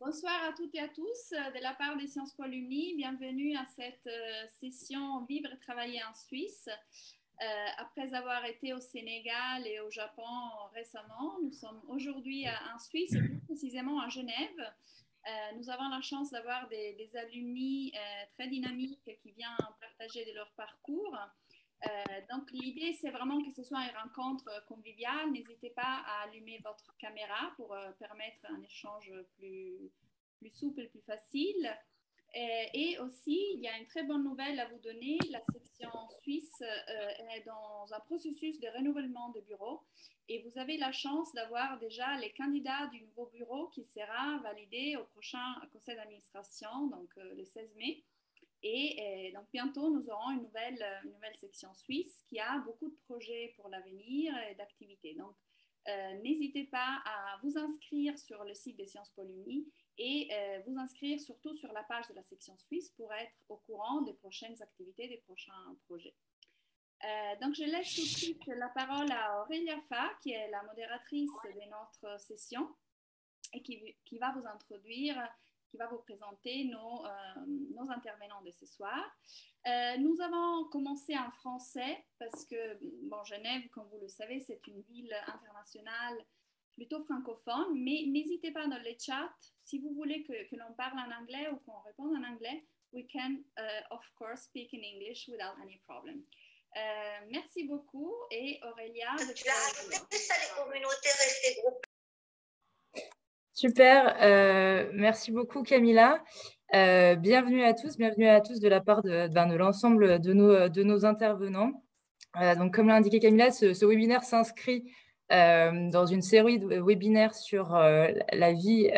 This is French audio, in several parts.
Bonsoir à toutes et à tous. De la part des Sciences Po Alumni, bienvenue à cette session Vivre et travailler en Suisse. Après avoir été au Sénégal et au Japon récemment, nous sommes aujourd'hui en Suisse et plus précisément à Genève. Nous avons la chance d'avoir des alumni très dynamiques qui viennent partager de leur parcours. Donc l'idée c'est vraiment que ce soit une rencontre conviviale. N'hésitez pas à allumer votre caméra pour permettre un échange plus souple et plus facile. Et aussi, il y a une très bonne nouvelle à vous donner. La section suisse est dans un processus de renouvellement de bureau et vous avez la chance d'avoir déjà les candidats du nouveau bureau qui sera validé au prochain conseil d'administration, donc le 16 mai. Et donc bientôt, nous aurons une nouvelle section suisse qui a beaucoup de projets pour l'avenir et d'activités. Donc, n'hésitez pas à vous inscrire sur le site des Sciences Po Alumni et vous inscrire surtout sur la page de la section suisse pour être au courant des prochaines activités, des prochains projets. Donc, je laisse tout de suite la parole à Aurélia Fa, qui est la modératrice de notre session et qui va vous introduire, qui va vous présenter nos intervenants de ce soir. Nous avons commencé en français parce que, bon, Genève, comme vous le savez, c'est une ville internationale plutôt francophone, mais n'hésitez pas dans le chat, si vous voulez que l'on parle en anglais ou qu'on réponde en anglais, we can, of course, speak in English without any problem. Merci beaucoup et Aurélia. Tu as rajouté ça, les communautés restées groupées. Super, merci beaucoup Camilla. Bienvenue à tous de la part de l'ensemble de nos intervenants. Donc, comme l'a indiqué Camilla, ce webinaire s'inscrit dans une série de webinaires sur la vie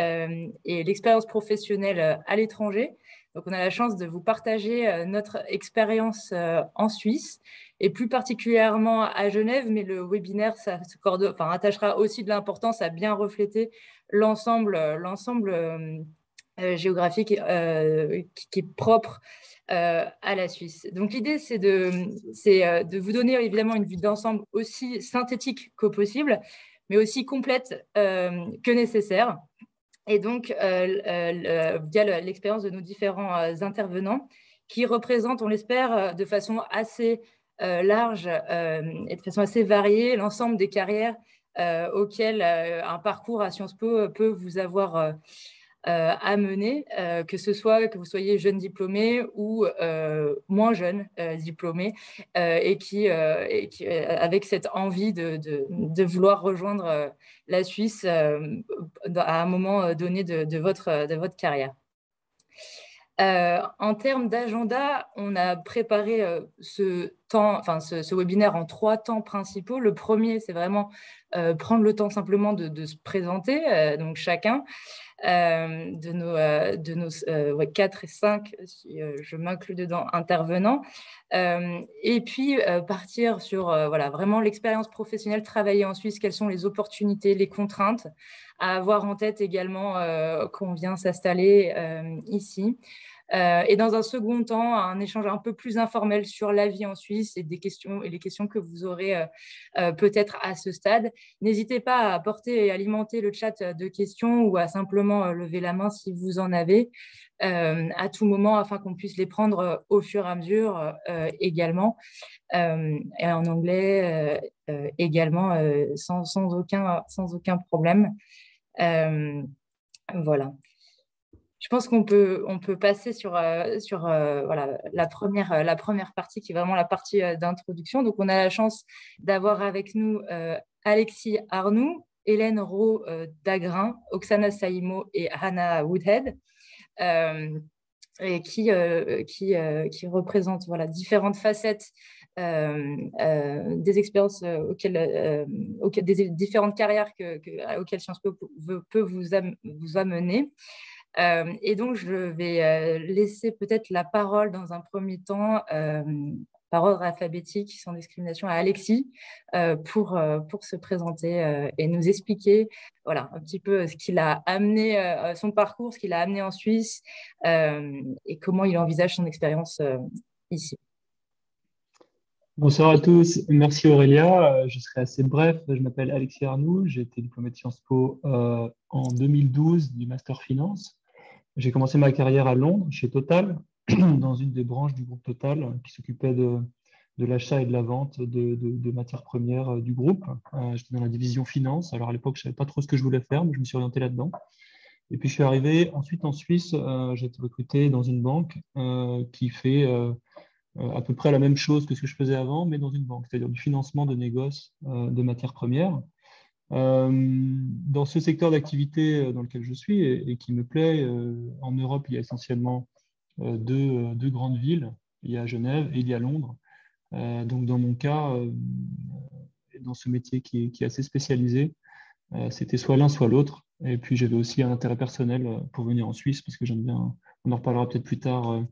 et l'expérience professionnelle à l'étranger. Donc, on a la chance de vous partager notre expérience en Suisse et plus particulièrement à Genève, mais le webinaire attachera aussi de l'importance à bien refléter l'ensemble géographique qui est propre à la Suisse. Donc, l'idée, c'est de vous donner évidemment une vue d'ensemble aussi synthétique que possible, mais aussi complète que nécessaire. Et donc, via l'expérience de nos différents intervenants qui représentent, on l'espère, de façon assez large et de façon assez variée l'ensemble des carrières auxquelles un parcours à Sciences Po peut vous avoir à mener, que ce soit que vous soyez jeune diplômé ou moins jeune diplômé et qui avec cette envie de vouloir rejoindre la Suisse à un moment donné de votre carrière. En termes d'agenda, on a préparé ce webinaire en 3 temps principaux. Le premier, c'est vraiment prendre le temps simplement de se présenter, donc chacun de nos 4 et 5, si je m'inclus dedans, intervenants. Et puis partir sur vraiment l'expérience professionnelle, travailler en Suisse, quelles sont les opportunités, les contraintes, à avoir en tête également qu'on vient s'installer ici. Et dans un second temps, un échange un peu plus informel sur la vie en Suisse et les questions que vous aurez peut-être à ce stade. N'hésitez pas à apporter et alimenter le chat de questions ou à simplement lever la main si vous en avez à tout moment afin qu'on puisse les prendre au fur et à mesure également. Et en anglais également sans aucun problème. Voilà. Je pense qu'on peut passer sur la première partie qui est vraiment la partie d'introduction. Donc, on a la chance d'avoir avec nous Alexis Arnoux, Hélène Rowe Dagrin, Oksana Saïmo et Hannah Woodhead, et qui représentent différentes facettes des expériences des différentes carrières auxquelles Sciences Po peut vous amener. Et donc, je vais laisser peut-être la parole dans un premier temps, par ordre alphabétique, sans discrimination, à Alexis pour se présenter et nous expliquer un petit peu ce qu'il a amené, son parcours, ce qu'il a amené en Suisse et comment il envisage son expérience ici. Bonsoir à tous. Merci Aurélia. Je serai assez bref. Je m'appelle Alexis Arnoux. J'ai été diplômé de Sciences Po en 2012 du Master Finance. J'ai commencé ma carrière à Londres, chez Total, dans une des branches du groupe Total qui s'occupait de l'achat et de la vente de matières premières du groupe. J'étais dans la division finance. Alors à l'époque, je ne savais pas trop ce que je voulais faire, mais je me suis orienté là-dedans. Et puis je suis arrivé ensuite en Suisse. J'ai été recruté dans une banque qui fait à peu près la même chose que ce que je faisais avant, mais dans une banque, c'est-à-dire du financement de négoces de matières premières. Dans ce secteur d'activité dans lequel je suis et qui me plaît, en Europe, il y a essentiellement deux grandes villes. Il y a Genève et il y a Londres. Donc dans mon cas, dans ce métier qui est assez spécialisé, c'était soit l'un, soit l'autre. Et puis j'avais aussi un intérêt personnel pour venir en Suisse, parce que j'aime bien, on en reparlera peut-être plus tard,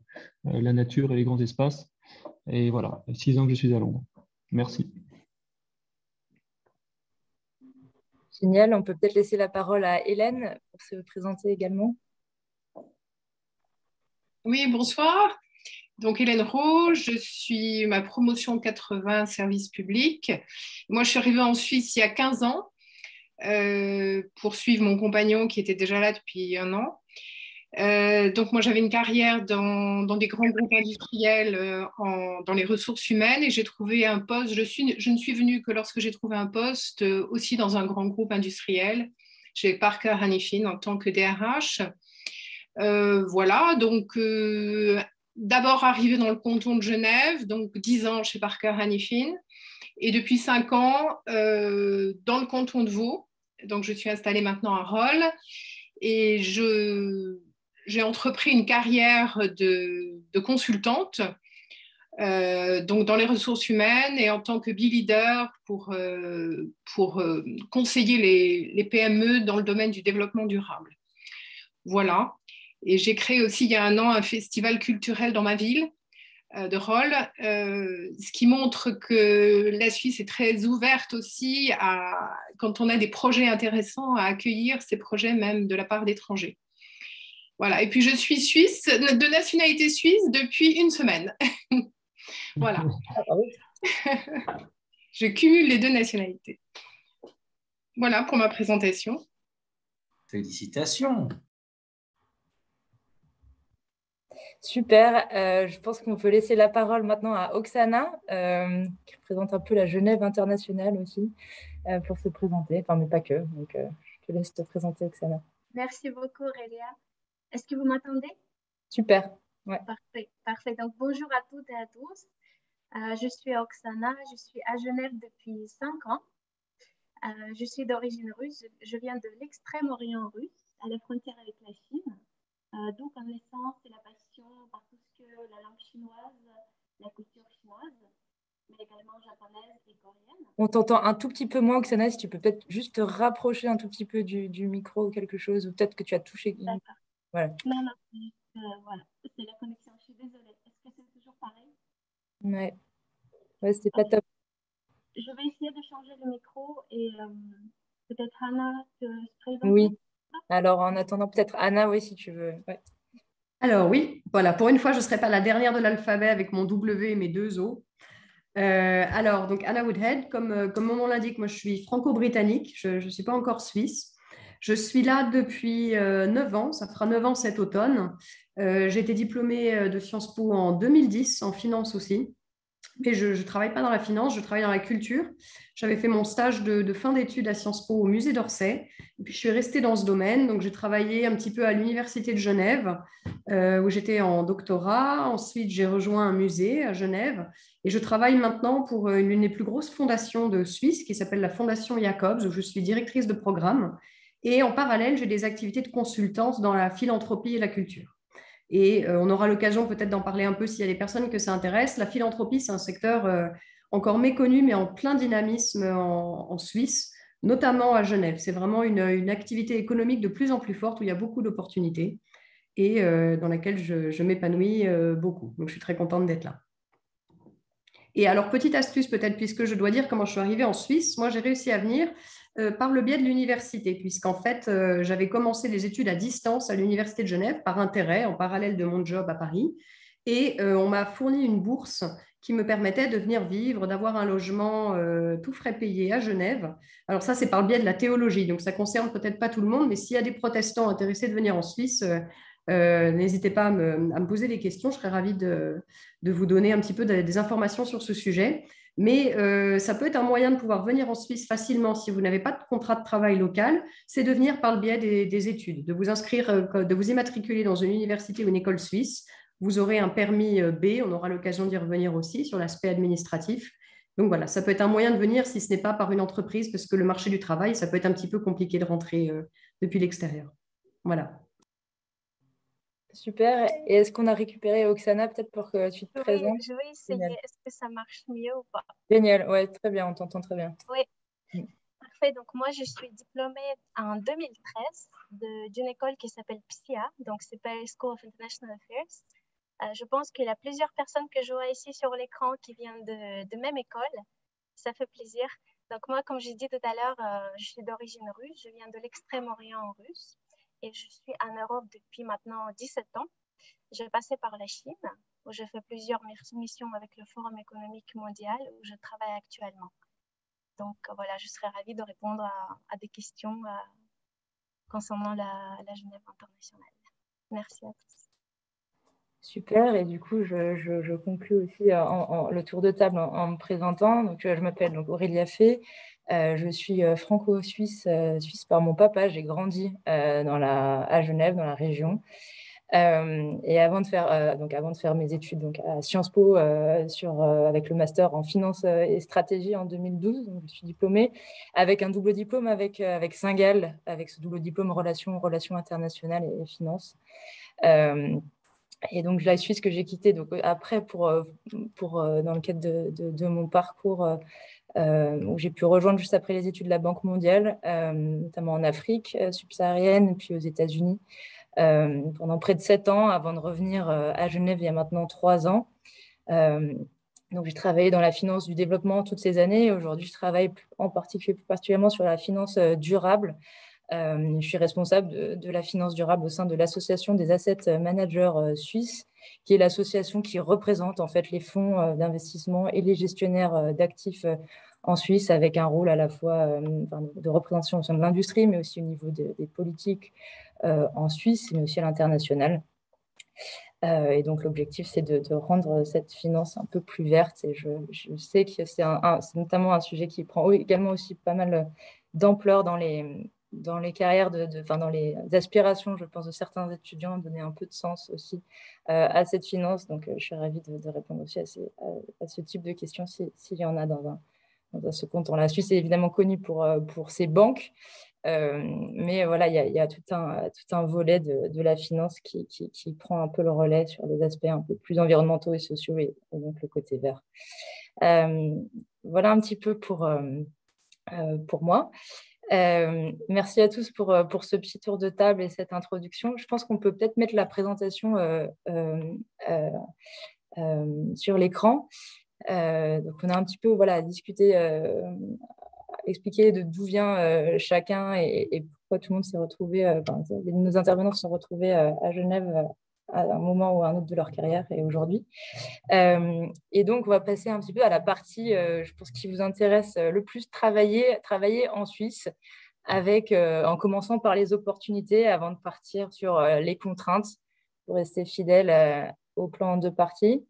la nature et les grands espaces. Et voilà, 6 ans que je suis à Londres. Merci. Génial, on peut peut-être laisser la parole à Hélène pour se présenter également. Oui, bonsoir. Donc Hélène Rowe, je suis ma promotion 80 service public. Moi, je suis arrivée en Suisse il y a 15 ans pour suivre mon compagnon qui était déjà là depuis 1 an. Donc moi, j'avais une carrière dans des grands groupes industriels dans les ressources humaines et j'ai trouvé un poste. Je ne suis venue que lorsque j'ai trouvé un poste aussi dans un grand groupe industriel chez Parker Hannifin en tant que DRH. Voilà, donc d'abord arrivée dans le canton de Genève, donc 10 ans chez Parker Hannifin, et depuis 5 ans dans le canton de Vaud. Donc je suis installée maintenant à Rolle, et j'ai entrepris une carrière de consultante, donc dans les ressources humaines et en tant que B-leader pour conseiller les PME dans le domaine du développement durable. Voilà. Et j'ai créé aussi il y a 1 an un festival culturel dans ma ville de Rolle, ce qui montre que la Suisse est très ouverte aussi quand on a des projets intéressants, à accueillir ces projets même de la part d'étrangers. Voilà. Et puis je suis suisse, de nationalité suisse depuis 1 semaine. Voilà. Je cumule les 2 nationalités. Voilà pour ma présentation. Félicitations. Super, je pense qu'on peut laisser la parole maintenant à Oksana, qui représente un peu la Genève internationale aussi, pour se présenter, enfin mais pas que, donc je te laisse te présenter Oksana. Merci beaucoup Aurélia. Est-ce que vous m'entendez? Super, ouais. Parfait, parfait. Donc bonjour à toutes et à tous. Je suis Oksana, je suis à Genève depuis 5 ans. Je suis d'origine russe, je viens de l'extrême-orient russe, à la frontière avec la Chine. D'où connaissance et la passion par tout ce que la langue chinoise, la culture chinoise, mais également japonaise et coréenne. On t'entend un tout petit peu moins, Oksana, si tu peux peut-être juste te rapprocher un tout petit peu du micro ou quelque chose, ou peut-être que tu as touché. D'accord. Voilà. Non, voilà, c'est la connexion, je suis désolée. Est-ce que c'est toujours pareil? Ouais, c'est pas top. Je vais essayer de changer le micro et peut-être Anna te présenter. Oui. Alors, en attendant, peut-être Anna, oui, si tu veux. Ouais. Alors oui, voilà, pour une fois, je ne serai pas la dernière de l'alphabet avec mon W et mes 2 O. Alors, donc Anna Woodhead, comme mon nom l'indique, moi je suis franco-britannique, je ne suis pas encore suisse. Je suis là depuis 9 ans, ça fera 9 ans cet automne. J'ai été diplômée de Sciences Po en 2010, en finance aussi. Mais je ne travaille pas dans la finance, je travaille dans la culture. J'avais fait mon stage de fin d'études à Sciences Po au musée d'Orsay. Et puis, je suis restée dans ce domaine. Donc, j'ai travaillé un petit peu à l'Université de Genève, où j'étais en doctorat. Ensuite, j'ai rejoint un musée à Genève. Et je travaille maintenant pour l'une des plus grosses fondations de Suisse, qui s'appelle la Fondation Jacobs, où je suis directrice de programme. Et en parallèle, j'ai des activités de consultance dans la philanthropie et la culture. Et on aura l'occasion peut-être d'en parler un peu s'il y a des personnes que ça intéresse. La philanthropie, c'est un secteur encore méconnu, mais en plein dynamisme en Suisse, notamment à Genève. C'est vraiment une activité économique de plus en plus forte où il y a beaucoup d'opportunités et dans laquelle je m'épanouis beaucoup. Donc, je suis très contente d'être là. Et alors, petite astuce peut-être, puisque je dois dire comment je suis arrivée en Suisse. Moi, j'ai réussi à venir par le biais de l'université, puisqu'en fait, j'avais commencé les études à distance à l'Université de Genève par intérêt, en parallèle de mon job à Paris. Et on m'a fourni une bourse qui me permettait de venir vivre, d'avoir un logement tout frais payé à Genève. Alors ça, c'est par le biais de la théologie, donc ça concerne peut-être pas tout le monde, mais s'il y a des protestants intéressés de venir en Suisse, n'hésitez pas à me poser des questions, je serais ravie de vous donner un petit peu des informations sur ce sujet. Mais ça peut être un moyen de pouvoir venir en Suisse facilement si vous n'avez pas de contrat de travail local, c'est de venir par le biais des études, de vous inscrire, de vous immatriculer dans une université ou une école suisse. Vous aurez un permis B, on aura l'occasion d'y revenir aussi sur l'aspect administratif. Donc voilà, ça peut être un moyen de venir si ce n'est pas par une entreprise, parce que le marché du travail, ça peut être un petit peu compliqué de rentrer depuis l'extérieur. Voilà. Super. Et est-ce qu'on a récupéré Oksana peut-être pour que tu te présentes? Je vais essayer. Génial. Est-ce que ça marche mieux ou pas? Génial, ouais, très bien, on t'entend très bien. Oui, parfait. Donc moi, je suis diplômée en 2013 d'une école qui s'appelle PSIA, donc c'est Paris School of International Affairs. Je pense qu'il y a plusieurs personnes que je vois ici sur l'écran qui viennent de même école. Ça fait plaisir. Donc moi, comme j'ai dit tout à l'heure, je suis d'origine russe. Je viens de l'extrême-orient russe et je suis en Europe depuis maintenant 17 ans. J'ai passé par la Chine, où j'ai fait plusieurs missions avec le Forum économique mondial, où je travaille actuellement. Donc voilà, je serais ravie de répondre à des questions concernant la Genève internationale. Merci à tous. Super, et du coup, je conclue aussi le tour de table en me présentant. Donc, je m'appelle Aurélia Fay, je suis franco-suisse, suisse par mon papa. J'ai grandi à Genève, dans la région. Et avant de faire mes études à Sciences Po avec le master en finance et stratégie en 2012, donc je suis diplômée avec un double diplôme avec Saint-Gall, avec ce double diplôme relations internationales et finance. Et donc la Suisse que j'ai quittée après dans le cadre de mon parcours où j'ai pu rejoindre juste après les études de la Banque mondiale, notamment en Afrique subsaharienne, puis aux États-Unis. Pendant près de 7 ans avant de revenir à Genève il y a maintenant 3 ans. Donc, j'ai travaillé dans la finance du développement toutes ces années. Aujourd'hui, je travaille particulièrement sur la finance durable. Je suis responsable de la finance durable au sein de l'Association des Asset Managers suisses, qui est l'association qui représente en fait les fonds d'investissement et les gestionnaires d'actifs en Suisse, avec un rôle à la fois de représentation au sein de l'industrie, mais aussi au niveau des politiques en Suisse, mais aussi à l'international. Et donc, l'objectif, c'est de rendre cette finance un peu plus verte. Et je sais que c'est notamment un sujet qui prend également aussi pas mal d'ampleur dans les carrières, dans les aspirations, je pense, de certains étudiants, donner un peu de sens aussi à cette finance. Donc, je suis ravie de répondre aussi à ce type de questions s'il y en a dans ce compte. La Suisse est évidemment connue pour ses banques, mais voilà, il y a tout un volet de la finance qui prend un peu le relais sur des aspects un peu plus environnementaux et sociaux, et donc le côté vert. Voilà un petit peu pour moi. Merci à tous pour ce petit tour de table et cette introduction. Je pense qu'on peut peut-être mettre la présentation sur l'écran. Donc, on a un petit peu discuté, expliqué d'où vient chacun et pourquoi tout le monde s'est retrouvé, nos intervenants se sont retrouvés à Genève à un moment ou à un autre de leur carrière et aujourd'hui. Et donc, on va passer un petit peu à la partie, je pense, qui vous intéresse le plus, travailler en Suisse, en commençant par les opportunités avant de partir sur les contraintes pour rester fidèle au plan de partie.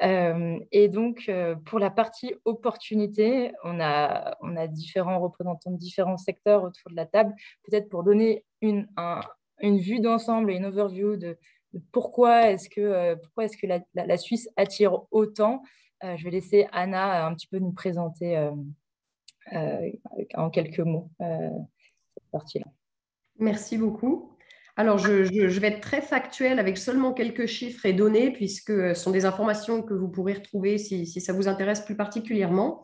Et donc, pour la partie opportunité, on a différents représentants de différents secteurs autour de la table. Peut-être pour donner une vue d'ensemble et une overview de pourquoi est-ce que la Suisse attire autant. Je vais laisser Anna un petit peu nous présenter en quelques mots cette partie-là. Merci beaucoup. Alors, je vais être très factuelle avec seulement quelques chiffres et données, puisque ce sont des informations que vous pourrez retrouver si ça vous intéresse plus particulièrement.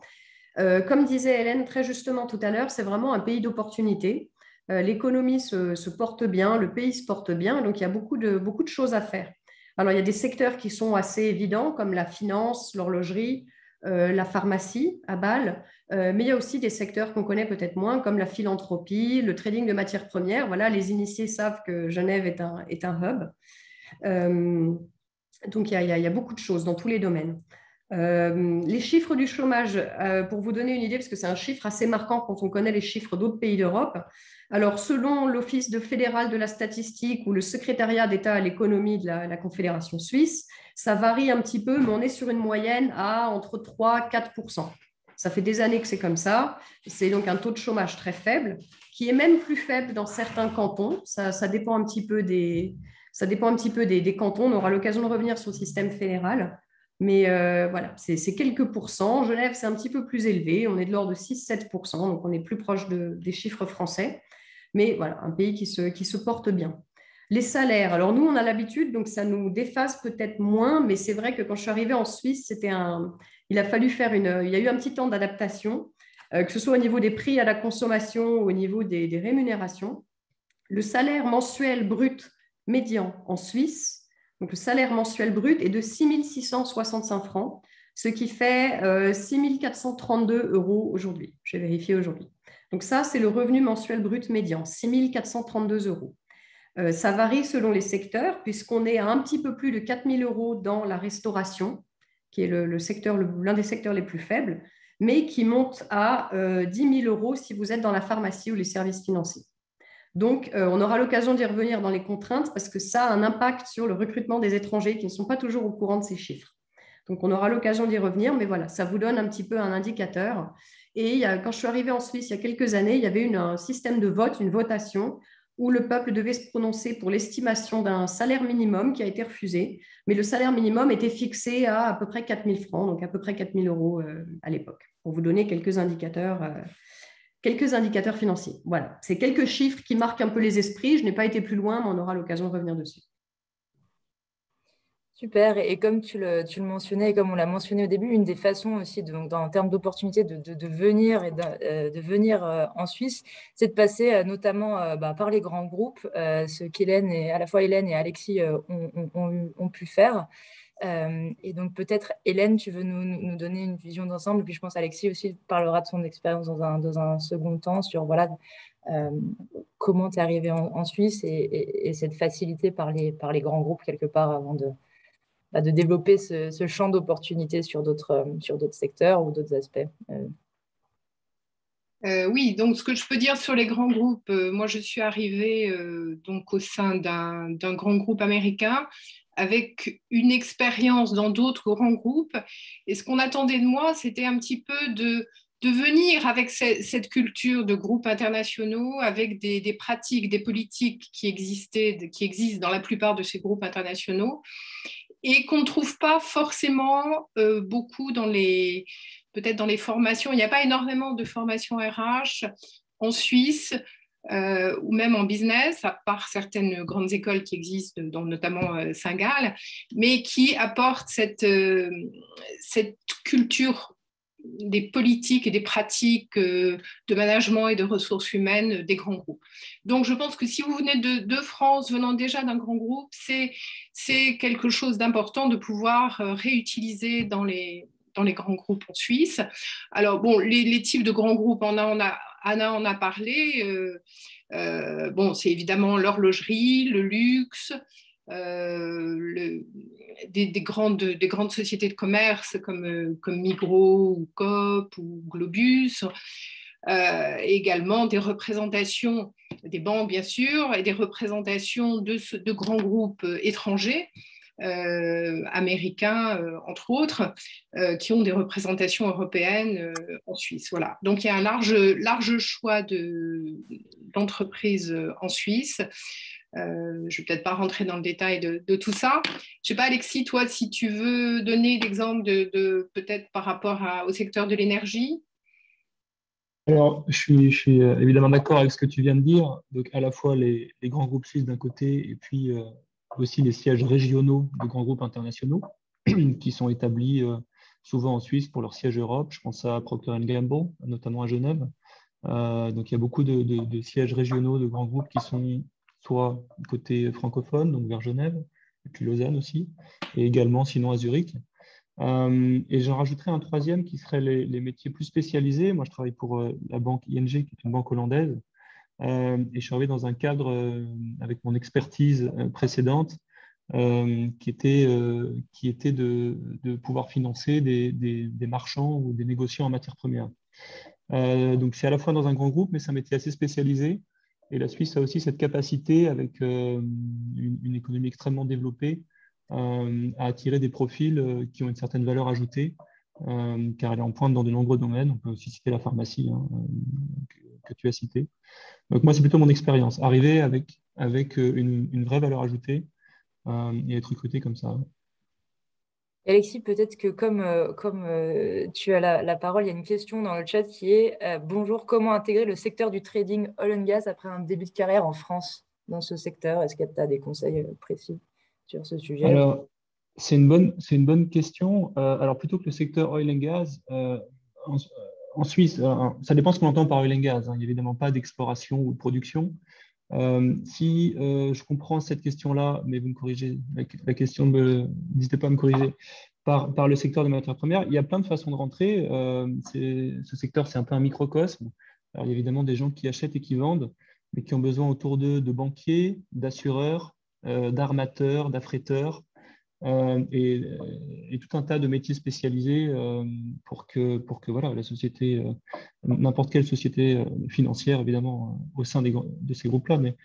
Comme disait Hélène très justement tout à l'heure, c'est vraiment un pays d'opportunités. L'économie se porte bien, le pays se porte bien, donc il y a beaucoup de choses à faire. Alors, il y a des secteurs qui sont assez évidents, comme la finance, l'horlogerie, la pharmacie à Bâle, mais il y a aussi des secteurs qu'on connaît peut-être moins, comme la philanthropie, le trading de matières premières. Voilà, les initiés savent que Genève est un hub. Donc, il y a beaucoup de choses dans tous les domaines. Les chiffres du chômage, pour vous donner une idée, parce que c'est un chiffre assez marquant quand on connaît les chiffres d'autres pays d'Europe. Alors, selon l'Office fédéral de la statistique ou le secrétariat d'État à l'économie de la Confédération suisse, ça varie un petit peu, mais on est sur une moyenne à entre 3 et 4%. Ça fait des années que c'est comme ça. C'est donc un taux de chômage très faible, qui est même plus faible dans certains cantons. Ça dépend un petit peu des cantons. On aura l'occasion de revenir sur le système fédéral. Mais voilà, c'est quelques pourcents. Genève, c'est un petit peu plus élevé. On est de l'ordre de 6-7%, donc on est plus proche des chiffres français. Mais voilà, un pays qui se porte bien. Les salaires, alors nous, on a l'habitude, donc ça nous déphase peut-être moins, mais c'est vrai que quand je suis arrivée en Suisse, il a eu un petit temps d'adaptation, que ce soit au niveau des prix à la consommation ou au niveau des rémunérations. Le salaire mensuel brut médian en Suisse, donc le salaire mensuel brut est de 6 665 francs, ce qui fait 6 432 € aujourd'hui. J'ai vérifié aujourd'hui. Donc ça, c'est le revenu mensuel brut médian, 6 432 €. Ça varie selon les secteurs, puisqu'on est à un petit peu plus de 4 000 € dans la restauration, qui est l'un des secteurs les plus faibles, mais qui monte à 10 000 € si vous êtes dans la pharmacie ou les services financiers. Donc, on aura l'occasion d'y revenir dans les contraintes parce que ça a un impact sur le recrutement des étrangers qui ne sont pas toujours au courant de ces chiffres. Donc, on aura l'occasion d'y revenir, mais voilà, ça vous donne un petit peu un indicateur. Et quand je suis arrivée en Suisse il y a quelques années, il y avait un système de vote, une votation, où le peuple devait se prononcer pour l'estimation d'un salaire minimum qui a été refusé. Mais le salaire minimum était fixé à peu près 4 000 francs, donc à peu près 4 000 € à l'époque, pour vous donner quelques indicateurs financiers. Voilà, c'est quelques chiffres qui marquent un peu les esprits. Je n'ai pas été plus loin, mais on aura l'occasion de revenir dessus. Super. Et comme tu le mentionnais, et comme on l'a mentionné au début, une des façons aussi, en termes d'opportunités de venir en Suisse, c'est de passer notamment par les grands groupes, ce à la fois Hélène et Alexis ont pu faire. Et donc peut-être, Hélène, tu veux nous donner une vision d'ensemble, puis je pense Alexis aussi parlera de son expérience dans un second temps sur comment tu es arrivé en Suisse et cette facilité par les grands groupes quelque part avant de développer ce champ d'opportunités sur d'autres secteurs ou d'autres aspects. Oui, donc ce que je peux dire sur les grands groupes, moi je suis arrivée donc au sein d'un grand groupe américain avec une expérience dans d'autres grands groupes. Et ce qu'on attendait de moi, c'était un petit peu de venir avec cette culture de groupes internationaux, avec des pratiques, des politiques qui existent dans la plupart de ces groupes internationaux et qu'on ne trouve pas forcément beaucoup peut-être dans les formations. Il n'y a pas énormément de formations RH en Suisse ou même en business, à part certaines grandes écoles qui existent, dont notamment Saint-Gall, mais qui apportent cette culture des politiques et des pratiques de management et de ressources humaines des grands groupes. Donc, je pense que si vous venez de France, venant déjà d'un grand groupe, c'est quelque chose d'important de pouvoir réutiliser dans les grands groupes en Suisse. Alors, bon, les types de grands groupes, Anna en a parlé. Bon, c'est évidemment l'horlogerie, le luxe, des grandes sociétés de commerce comme Migros ou Coop ou Globus, également des représentations des banques bien sûr et des représentations de grands groupes étrangers, américains entre autres, qui ont des représentations européennes en Suisse. Voilà. Donc il y a un large choix d'entreprises en Suisse. Je ne vais peut-être pas rentrer dans le détail de tout ça. Je ne sais pas, Alexis, toi, si tu veux donner l'exemple peut-être par rapport au secteur de l'énergie. Alors, je suis évidemment d'accord avec ce que tu viens de dire. Donc, à la fois les grands groupes suisses d'un côté et puis aussi les sièges régionaux de grands groupes internationaux qui sont établis souvent en Suisse pour leur siège Europe. Je pense à Procter & Gamble, notamment à Genève. Donc, il y a beaucoup de sièges régionaux de grands groupes qui sont soit côté francophone, donc vers Genève, et puis Lausanne aussi, et également sinon à Zurich. Et j'en rajouterai un troisième qui serait les métiers plus spécialisés. Moi, je travaille pour la banque ING, qui est une banque hollandaise, et je suis arrivé dans un cadre avec mon expertise précédente qui était de pouvoir financer des marchands ou des négociants en matières premières. Donc, c'est à la fois dans un grand groupe, mais c'est un métier assez spécialisé. Et la Suisse a aussi cette capacité, avec une économie extrêmement développée, à attirer des profils qui ont une certaine valeur ajoutée, car elle est en pointe dans de nombreux domaines. On peut aussi citer la pharmacie, hein, que tu as cité. Donc, moi, c'est plutôt mon expérience. Arriver avec une vraie valeur ajoutée et être recruté comme ça. Alexis, peut-être que comme tu as la parole, il y a une question dans le chat qui est bonjour, comment intégrer le secteur du trading oil and gas après un début de carrière en France dans ce secteur? Est-ce que tu as des conseils précis sur ce sujet? Alors, c'est une bonne question. Alors, plutôt que le secteur oil and gas, en Suisse, ça dépend ce qu'on entend par oil and gas. Hein. Il n'y a évidemment pas d'exploration ou de production. Si je comprends cette question-là, mais vous me corrigez, la question, n'hésitez pas à me corriger, par le secteur des matières premières, il y a plein de façons de rentrer. Ce secteur, c'est un peu un microcosme. Alors, il y a évidemment des gens qui achètent et qui vendent, mais qui ont besoin autour d'eux de banquiers, d'assureurs, d'armateurs, d'affréteurs, et tout un tas de métiers spécialisés pour que voilà, la société, n'importe quelle société financière, évidemment, au sein de ces groupes-là, mais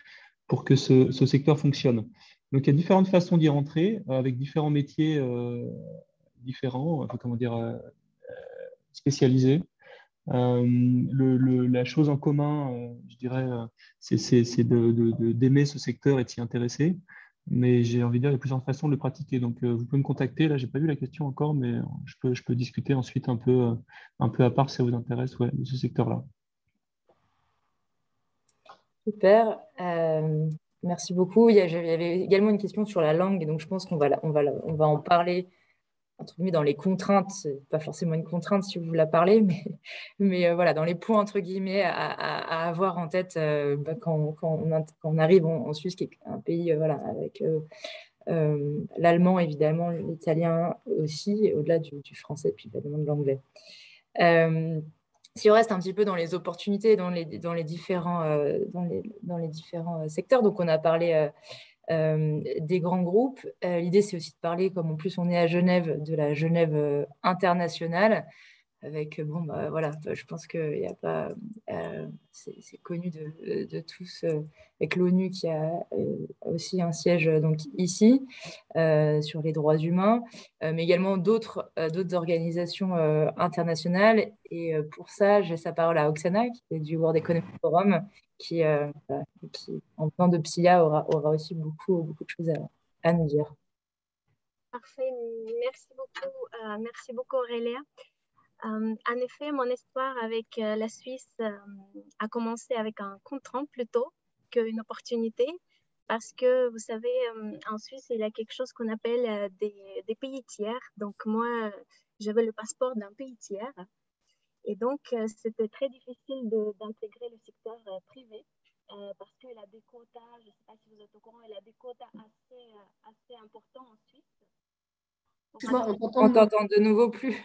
pour que ce secteur fonctionne. Donc, il y a différentes façons d'y rentrer, avec différents métiers différents, comment dire, spécialisés. La chose en commun, je dirais, c'est d'aimer ce secteur et de s'y intéresser. Mais j'ai envie de dire, il y a plusieurs façons de le pratiquer. Donc, vous pouvez me contacter. Là, je n'ai pas vu la question encore, mais je peux discuter ensuite un peu à part si ça vous intéresse, ouais, de ce secteur-là. Super. Merci beaucoup. Il y avait également une question sur la langue, et donc je pense qu'on va en parler entre guillemets dans les contraintes. C'est pas forcément une contrainte si vous la parlez, mais voilà, dans les points entre guillemets à avoir en tête quand on arrive en Suisse, qui est un pays voilà, avec l'allemand évidemment, l'italien aussi, au-delà du français, puis évidemment de l'anglais. Si on reste un petit peu dans les opportunités, dans les différents secteurs, donc on a parlé des grands groupes. L'idée, c'est aussi de parler, comme en plus on est à Genève, de la Genève internationale, avec, voilà, je pense qu'il n'y a pas, c'est connu de tous, avec l'ONU qui a aussi un siège donc, ici, sur les droits humains, mais également d'autres organisations internationales. Et pour ça, j'ai sa parole à Oksana, qui est du World Economic Forum, qui en temps de PSIA, aura aussi beaucoup de choses à nous dire. Parfait, merci beaucoup Aurélia. En effet, mon histoire avec la Suisse a commencé avec un contrainte plutôt qu'une opportunité, parce que vous savez, en Suisse, il y a quelque chose qu'on appelle des pays tiers. Donc moi, j'avais le passeport d'un pays tiers, et donc c'était très difficile d'intégrer le secteur privé. Parce qu'il a des quotas, je ne sais pas si vous êtes au courant, il a des quotas assez importants en Suisse. On t'entend de nouveau plus.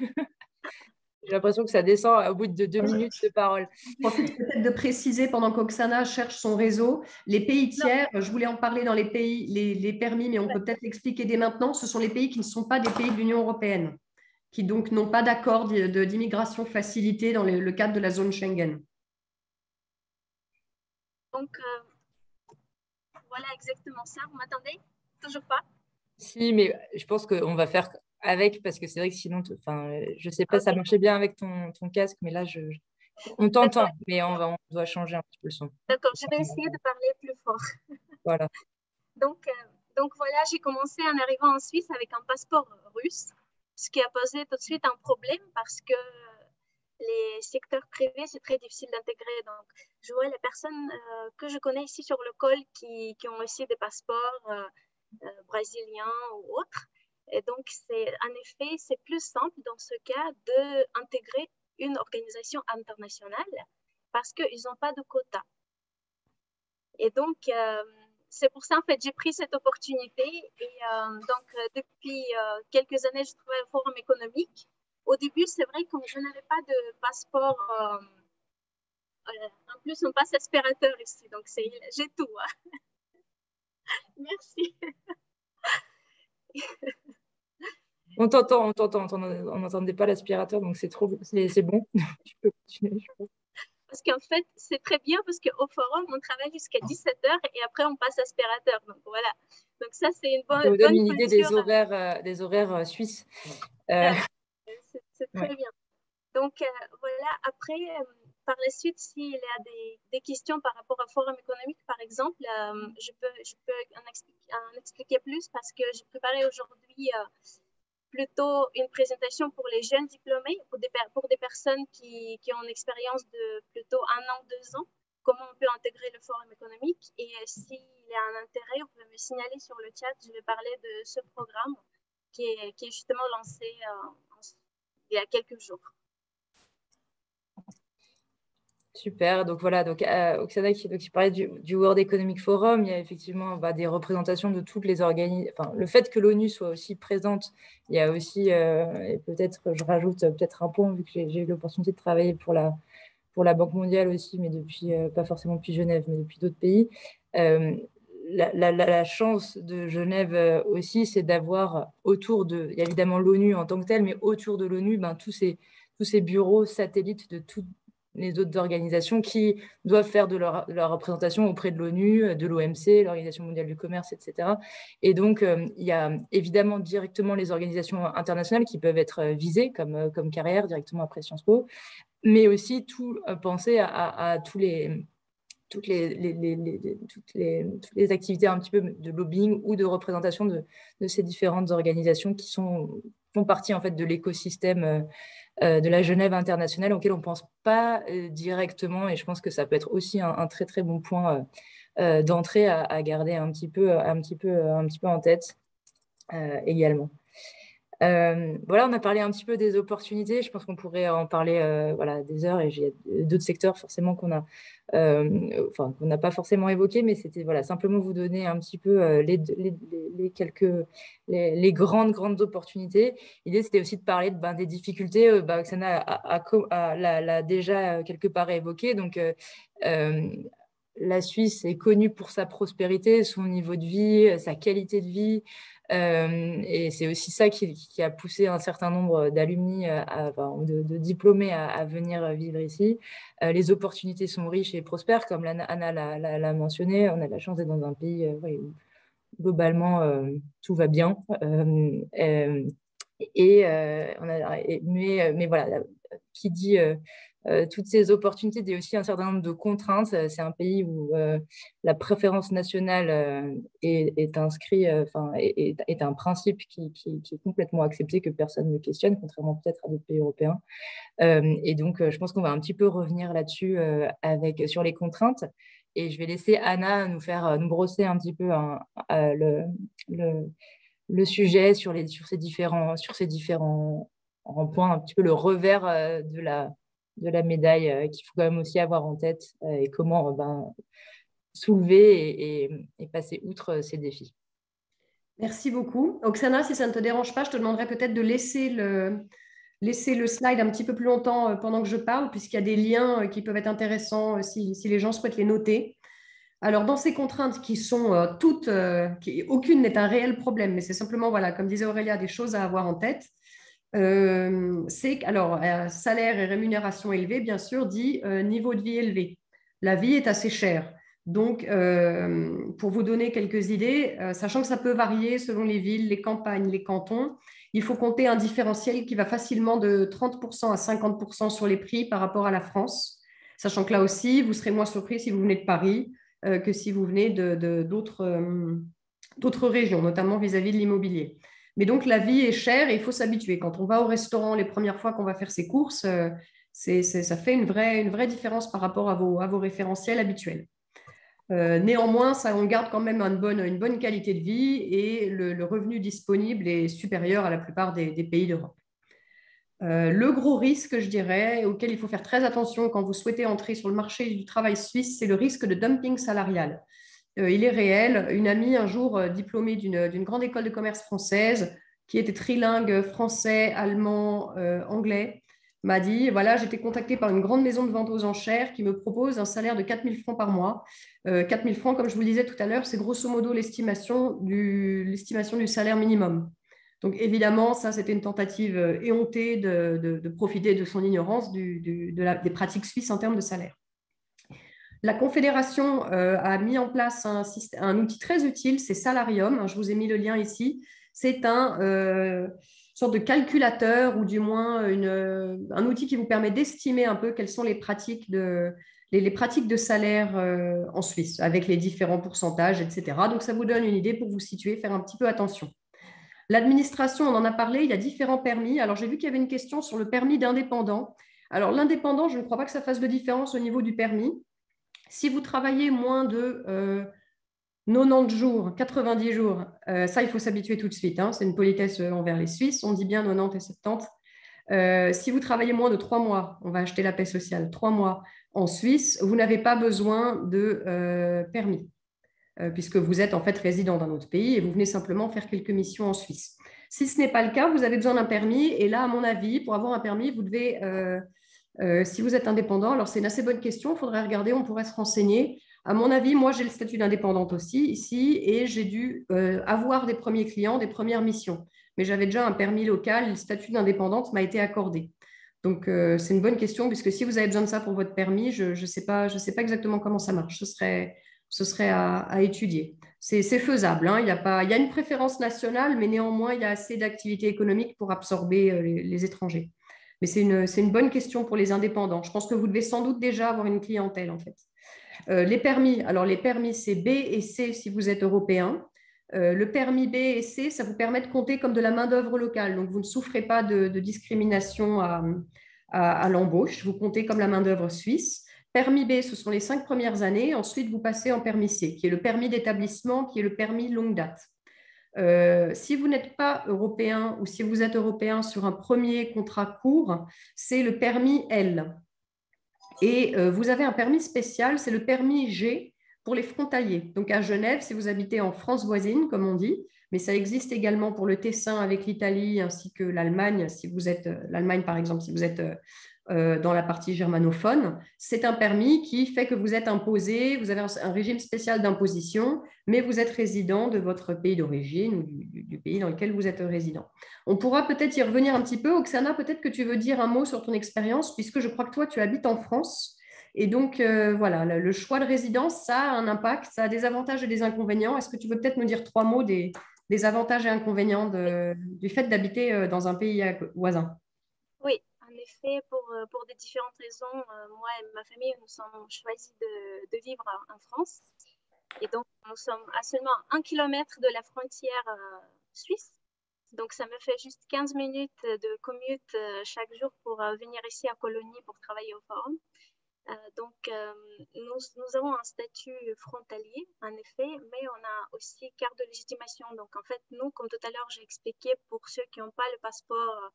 J'ai l'impression que ça descend au bout de 2 minutes de parole. Je profite peut-être de préciser pendant qu'Oksana cherche son réseau. Les pays tiers, je voulais en parler dans les pays, les permis, mais on peut peut-être l'expliquer dès maintenant. Ce sont les pays qui ne sont pas des pays de l'Union européenne, qui donc n'ont pas d'accord d'immigration facilitée dans le cadre de la zone Schengen. Donc, voilà exactement ça. Vous m'attendez? Toujours pas? Si, mais je pense qu'on va faire avec, parce que c'est vrai que sinon, je ne sais pas, ça marchait bien avec ton casque, mais là, on t'entend, mais on doit changer un petit peu le son. D'accord, je vais essayer de parler plus fort. Voilà. Donc voilà, j'ai commencé en arrivant en Suisse avec un passeport russe, ce qui a posé tout de suite un problème parce que les secteurs privés, c'est très difficile d'intégrer. Donc, je vois les personnes que je connais ici sur le col qui ont aussi des passeports brésiliens ou autres. Et donc, en effet, c'est plus simple dans ce cas d'intégrer une organisation internationale parce qu'ils n'ont pas de quota. Et donc, c'est pour ça, en fait, j'ai pris cette opportunité. Et donc, depuis quelques années, je travaille au Forum économique. Au début, c'est vrai que je n'avais pas de passeport. En plus, on passe aspirateur ici, donc j'ai tout. Hein. Merci. On t'entend, on n'entendait pas l'aspirateur, donc c'est bon. Tu peux continuer, je pense. Parce qu'en fait, c'est très bien parce qu'au forum, on travaille jusqu'à 17h et après, on passe aspirateur. Donc, voilà. Donc, ça, c'est une bonne Ça vous donne une idée culture. des horaires suisses. C'est très bien. Donc, voilà. Après, par la suite, s'il y a des questions par rapport au forum économique, par exemple, je peux en expliquer plus parce que j'ai préparé aujourd'hui plutôt une présentation pour les jeunes diplômés, pour des personnes qui ont une expérience de plutôt 1 an, 2 ans, comment on peut intégrer le forum économique. Et s'il y a un intérêt, vous pouvez me signaler sur le chat. Je vais parler de ce programme qui est justement lancé il y a quelques jours. Super, donc voilà, Oksana qui parlait du World Economic Forum, il y a effectivement des représentations de toutes les organisations, enfin le fait que l'ONU soit aussi présente, il y a aussi, et peut-être je rajoute peut-être un point, vu que j'ai eu l'opportunité de travailler pour la Banque mondiale aussi, mais depuis, pas forcément depuis Genève, mais depuis d'autres pays. La chance de Genève aussi, c'est d'avoir autour il y a évidemment l'ONU en tant que telle, mais autour de l'ONU, tous ces bureaux satellites de toutes les autres organisations qui doivent faire de leur représentation auprès de l'ONU, de l'OMC, l'Organisation mondiale du commerce, etc. Et donc, il y a évidemment directement les organisations internationales qui peuvent être visées comme carrière directement après Sciences Po, mais aussi penser à toutes les activités un petit peu de lobbying ou de représentation de ces différentes organisations qui font partie en fait de l'écosystème de la Genève internationale auquel on ne pense pas directement, et je pense que ça peut être aussi un très très bon point d'entrée à garder un petit peu en tête également. Voilà, on a parlé un petit peu des opportunités. Je pense qu'on pourrait en parler des heures, et il y a d'autres secteurs forcément qu'on n'a pas forcément évoqués, mais c'était simplement vous donner un petit peu les grandes opportunités. L'idée, c'était aussi de parler des difficultés. Oksana l'a déjà quelque part évoqué. Donc, la Suisse est connue pour sa prospérité, son niveau de vie, sa qualité de vie. Et c'est aussi ça qui a poussé un certain nombre d'alumni, de diplômés à venir vivre ici. Les opportunités sont riches et prospères, comme Anna l'a mentionné. On a la chance d'être dans un pays où globalement tout va bien. Mais voilà, qui dit toutes ces opportunités, il y a aussi un certain nombre de contraintes. C'est un pays où la préférence nationale est inscrit, est un principe qui est complètement accepté, que personne ne questionne, contrairement peut-être à d'autres pays européens. Et donc, je pense qu'on va un petit peu revenir là-dessus sur les contraintes. Et je vais laisser Anna nous brosser un petit peu le sujet sur ces différents points, un petit peu le revers de la médaille qu'il faut quand même aussi avoir en tête, et comment soulever et passer outre ces défis. Merci beaucoup. Oksana, si ça ne te dérange pas, je te demanderais peut-être de laisser le slide un petit peu plus longtemps pendant que je parle, puisqu'il y a des liens qui peuvent être intéressants si les gens souhaitent les noter. Alors, dans ces contraintes qui sont toutes, aucune n'est un réel problème, mais c'est simplement, voilà, comme disait Aurélia, des choses à avoir en tête. Salaire et rémunération élevée, bien sûr, dit niveau de vie élevé. La vie est assez chère. Donc, pour vous donner quelques idées, sachant que ça peut varier selon les villes, les campagnes, les cantons, il faut compter un différentiel qui va facilement de 30% à 50% sur les prix par rapport à la France, sachant que là aussi, vous serez moins surpris si vous venez de Paris que si vous venez d'autres régions, notamment vis-à-vis de l'immobilier. Mais donc, la vie est chère et il faut s'habituer. Quand on va au restaurant les premières fois qu'on va faire ses courses, ça fait une vraie différence par rapport à vos référentiels habituels. Néanmoins, on garde quand même une bonne qualité de vie et le revenu disponible est supérieur à la plupart des pays d'Europe. Le gros risque, je dirais, auquel il faut faire très attention quand vous souhaitez entrer sur le marché du travail suisse, c'est le risque de dumping salarial. Il est réel. Une amie, un jour diplômée d'une grande école de commerce française, qui était trilingue français, allemand, anglais, m'a dit, voilà, j'ai été contactée par une grande maison de vente aux enchères qui me propose un salaire de 4 000 francs par mois. 4 000 francs, comme je vous le disais tout à l'heure, c'est grosso modo l'estimation du salaire minimum. Donc évidemment, ça, c'était une tentative éhontée de profiter de son ignorance des pratiques suisses en termes de salaire. La Confédération a mis en place un outil très utile, c'est Salarium. Je vous ai mis le lien ici. C'est une sorte de calculateur ou du moins un outil qui vous permet d'estimer un peu quelles sont les pratiques de salaire en Suisse avec les différents pourcentages, etc. Donc, ça vous donne une idée pour vous situer, faire un petit peu attention. L'administration, on en a parlé, il y a différents permis. Alors, j'ai vu qu'il y avait une question sur le permis d'indépendant. Alors, l'indépendant, je ne crois pas que ça fasse de différence au niveau du permis. Si vous travaillez moins de 90 jours, 90 jours, ça, il faut s'habituer tout de suite. C'est une politesse envers les Suisses. On dit bien 90 et 70. Si vous travaillez moins de 3 mois, on va acheter la paix sociale, 3 mois en Suisse, vous n'avez pas besoin de permis, puisque vous êtes en fait résident d'un autre pays et vous venez simplement faire quelques missions en Suisse. Si ce n'est pas le cas, vous avez besoin d'un permis. Et là, à mon avis, pour avoir un permis, vous devez... si vous êtes indépendant, alors c'est une assez bonne question, il faudrait regarder, on pourrait se renseigner. À mon avis, moi j'ai le statut d'indépendante aussi ici et j'ai dû avoir des premiers clients, des premières missions. Mais j'avais déjà un permis local, le statut d'indépendante m'a été accordé. Donc c'est une bonne question puisque si vous avez besoin de ça pour votre permis, je ne sais pas exactement comment ça marche. Ce serait à étudier. C'est faisable. Il y a une préférence nationale, mais néanmoins il y a assez d'activités économiques pour absorber les étrangers. Mais c'est une bonne question pour les indépendants. Je pense que vous devez sans doute déjà avoir une clientèle, en fait. Les permis, c'est B et C si vous êtes européen. Le permis B et C, ça vous permet de compter comme de la main-d'œuvre locale. Donc, vous ne souffrez pas de discrimination à l'embauche. Vous comptez comme la main-d'œuvre suisse. Permis B, ce sont les 5 premières années. Ensuite, vous passez en permis C, qui est le permis d'établissement, qui est le permis longue date. Si vous n'êtes pas européen ou si vous êtes européen sur un premier contrat court, c'est le permis L. Et vous avez un permis spécial, c'est le permis G pour les frontaliers. Donc à Genève, si vous habitez en France voisine, comme on dit, mais ça existe également pour le Tessin avec l'Italie ainsi que l'Allemagne, si vous êtes l'Allemagne par exemple, si vous êtes dans la partie germanophone, c'est un permis qui fait que vous êtes imposé, vous avez un régime spécial d'imposition, mais vous êtes résident de votre pays d'origine ou du pays dans lequel vous êtes résident. On pourra peut-être y revenir un petit peu. Oksana, peut-être que tu veux dire un mot sur ton expérience, puisque je crois que toi, tu habites en France. Et donc, voilà, le choix de résidence, ça a un impact, ça a des avantages et des inconvénients. Est-ce que tu veux peut-être nous dire 3 mots des avantages et inconvénients du fait d'habiter dans un pays voisin? Oui, en effet, pour des différentes raisons, moi et ma famille, nous sommes choisis de vivre en France. Et donc, nous sommes à seulement 1 kilomètre de la frontière suisse. Donc, ça me fait juste 15 minutes de commute chaque jour pour venir ici à Colonie pour travailler au forum. Donc, nous avons un statut frontalier, en effet, mais on a aussi carte de légitimation. Donc, en fait, nous, comme tout à l'heure, j'ai expliqué pour ceux qui n'ont pas le passeport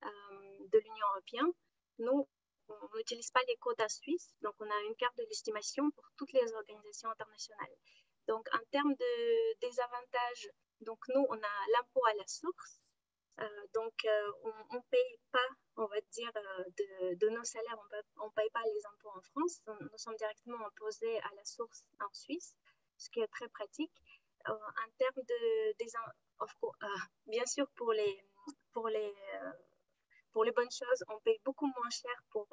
de l'Union européenne, nous, on n'utilise pas les quotas suisses. Donc, on a une carte de légitimation pour toutes les organisations internationales. Donc, en termes de désavantages, donc nous, on a l'impôt à la source. Donc, on ne paye pas, on va dire, de nos salaires, on ne paye pas les impôts en France. Nous sommes directement imposés à la source en Suisse, ce qui est très pratique. En termes bien sûr, pour les bonnes choses, on paye beaucoup moins cher pour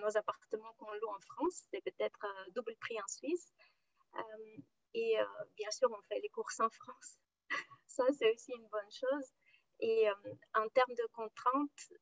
nos appartements qu'on loue en France. C'est peut-être double prix en Suisse. Et bien sûr, on fait les courses en France. Ça, c'est aussi une bonne chose. Et en termes de contraintes,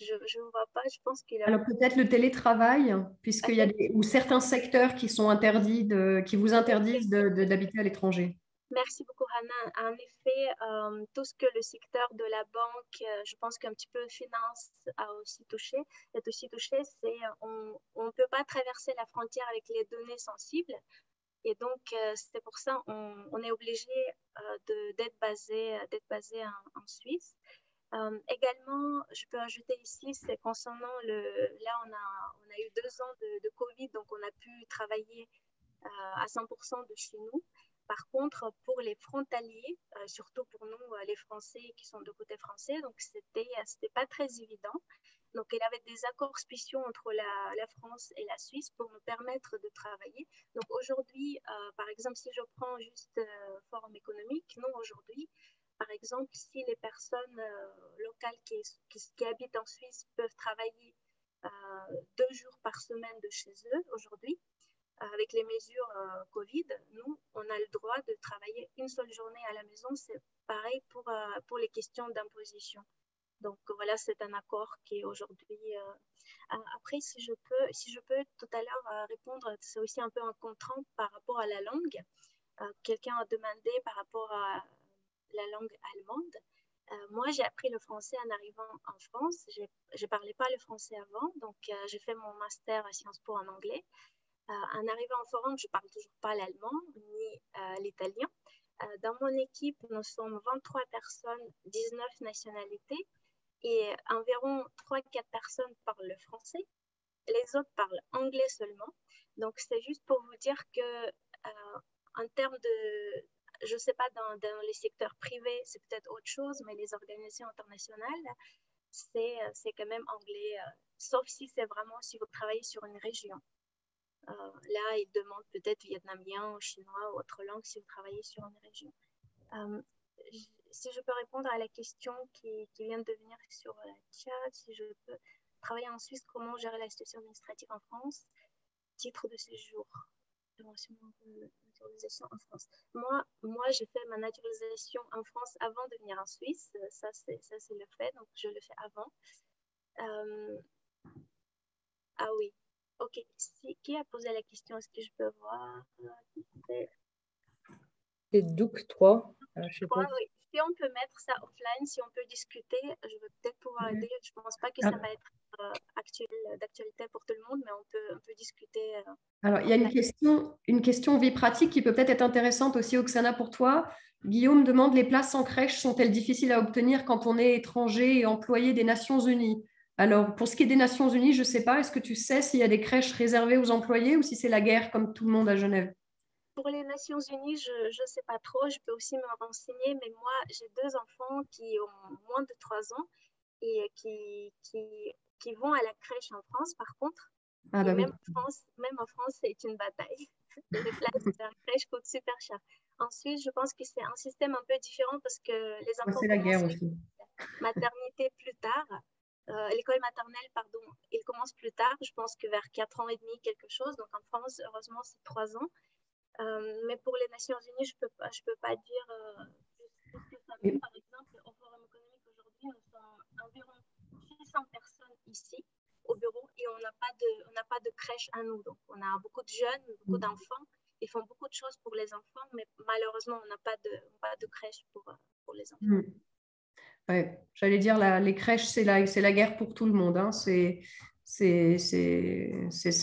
je ne vois pas, je pense qu'il y a... Alors peut-être le télétravail, puisqu'il y a ou certains secteurs qui sont interdits, qui vous interdisent d'habiter à l'étranger. Merci beaucoup, Hannah. En effet, tout ce que le secteur de la banque, je pense qu'un petit peu finance est aussi touché, c'est on ne peut pas traverser la frontière avec les données sensibles. Et donc, c'est pour ça qu'on est obligé d'être basé en Suisse. Également, je peux ajouter ici, c'est concernant là, on a eu 2 ans de Covid, donc on a pu travailler à 100% de chez nous. Par contre, pour les frontaliers, surtout pour nous, les Français qui sont de côté français, donc c'était pas très évident. Donc, il y avait des accords spéciaux entre la France et la Suisse pour nous permettre de travailler. Donc, aujourd'hui, par exemple, si je prends juste Forum économique, nous, aujourd'hui, par exemple, si les personnes locales qui habitent en Suisse peuvent travailler 2 jours par semaine de chez eux aujourd'hui, avec les mesures Covid, nous, on a le droit de travailler une seule journée à la maison. C'est pareil pour les questions d'imposition. Donc voilà, c'est un accord qui est aujourd'hui. Après, si je peux tout à l'heure répondre, c'est aussi un peu un contrainte par rapport à la langue. Quelqu'un a demandé par rapport à la langue allemande. Moi, j'ai appris le français en arrivant en France. Je ne parlais pas le français avant, donc j'ai fait mon master à Sciences Po en anglais. En arrivant en Forum, je ne parle toujours pas l'allemand ni l'italien. Dans mon équipe, nous sommes 23 personnes, 19 nationalités, et environ 3-4 personnes parlent le français. Les autres parlent anglais seulement. Donc, c'est juste pour vous dire que en termes de, je ne sais pas, dans les secteurs privés, c'est peut-être autre chose, mais les organisations internationales, c'est quand même anglais, sauf si c'est vraiment si vous travaillez sur une région. Là, ils demandent peut-être vietnamien ou chinois ou autre langue si vous travaillez sur une région. Si je peux répondre à la question qui vient de venir sur le chat, si je peux travailler en Suisse, comment gérer la situation administrative en France, titre de séjour, naturalisation en France. Moi j'ai fait ma naturalisation en France avant de venir en Suisse, ça c'est le fait, donc je le fais avant. Ah oui. Ok, qui a posé la question? Est-ce que je peux voir? C'est Douk 3. Je crois, oui. Si on peut mettre ça offline, si on peut discuter, je vais peut-être pouvoir aider. Je ne pense pas que ça va être d'actualité pour tout le monde, mais on peut discuter. Alors, il y a une question vie pratique qui peut peut-être être intéressante aussi, Oksana, pour toi. Guillaume demande, les places en crèche sont-elles difficiles à obtenir quand on est étranger et employé des Nations Unies? Alors, pour ce qui est des Nations Unies, je ne sais pas, est-ce que tu sais s'il y a des crèches réservées aux employés ou si c'est la guerre comme tout le monde à Genève? Pour les Nations Unies, je ne sais pas trop, je peux aussi me renseigner, mais moi, j'ai 2 enfants qui ont moins de 3 ans et qui vont à la crèche en France, par contre. Ah, bah oui. Même en France, c'est une bataille. Les places de la crèche coûtent super cher. Ensuite, je pense que c'est un système un peu différent parce que les enfants c'est la guerre aussi. Maternité plus tard. L'école maternelle, pardon, il commence plus tard, je pense que vers 4 ans et demi, quelque chose. Donc en France, heureusement, c'est 3 ans. Mais pour les Nations Unies, je peux pas dire plus que ça. Mais, par exemple, au Forum économique aujourd'hui, nous sommes environ 600 personnes ici au bureau et on n'a pas de crèche à nous. Donc on a beaucoup de jeunes, beaucoup d'enfants. Ils font beaucoup de choses pour les enfants, mais malheureusement, on n'a pas de crèche pour les enfants. Ouais, j'allais dire, les crèches, c'est la guerre pour tout le monde. Hein. C'est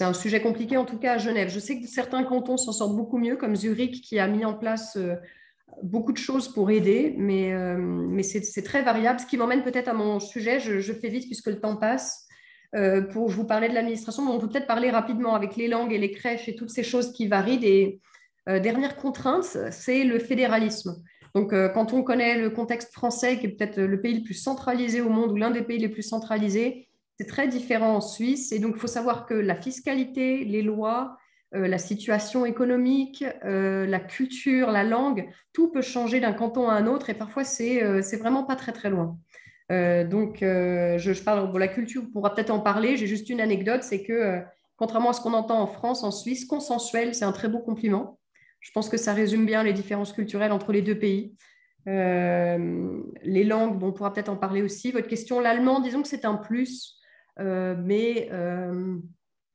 un sujet compliqué, en tout cas à Genève. Je sais que certains cantons s'en sortent beaucoup mieux, comme Zurich, qui a mis en place beaucoup de choses pour aider, mais c'est très variable. Ce qui m'emmène peut-être à mon sujet, je fais vite puisque le temps passe. Pour je vous parlais de l'administration, mais on peut peut-être parler rapidement avec les langues et les crèches et toutes ces choses qui varient. Des dernières contraintes, c'est le fédéralisme. Donc, quand on connaît le contexte français, qui est peut-être le pays le plus centralisé au monde ou l'un des pays les plus centralisés, c'est très différent en Suisse. Et donc, il faut savoir que la fiscalité, les lois, la situation économique, la culture, la langue, tout peut changer d'un canton à un autre. Et parfois, c'est vraiment pas très, très loin. Donc, je parle de la culture, on pourra peut-être en parler. J'ai juste une anecdote, c'est que contrairement à ce qu'on entend en France, en Suisse, consensuel, c'est un très beau compliment. Je pense que ça résume bien les différences culturelles entre les 2 pays. Les langues, on pourra peut-être en parler aussi. Votre question, l'allemand, disons que c'est un plus, mais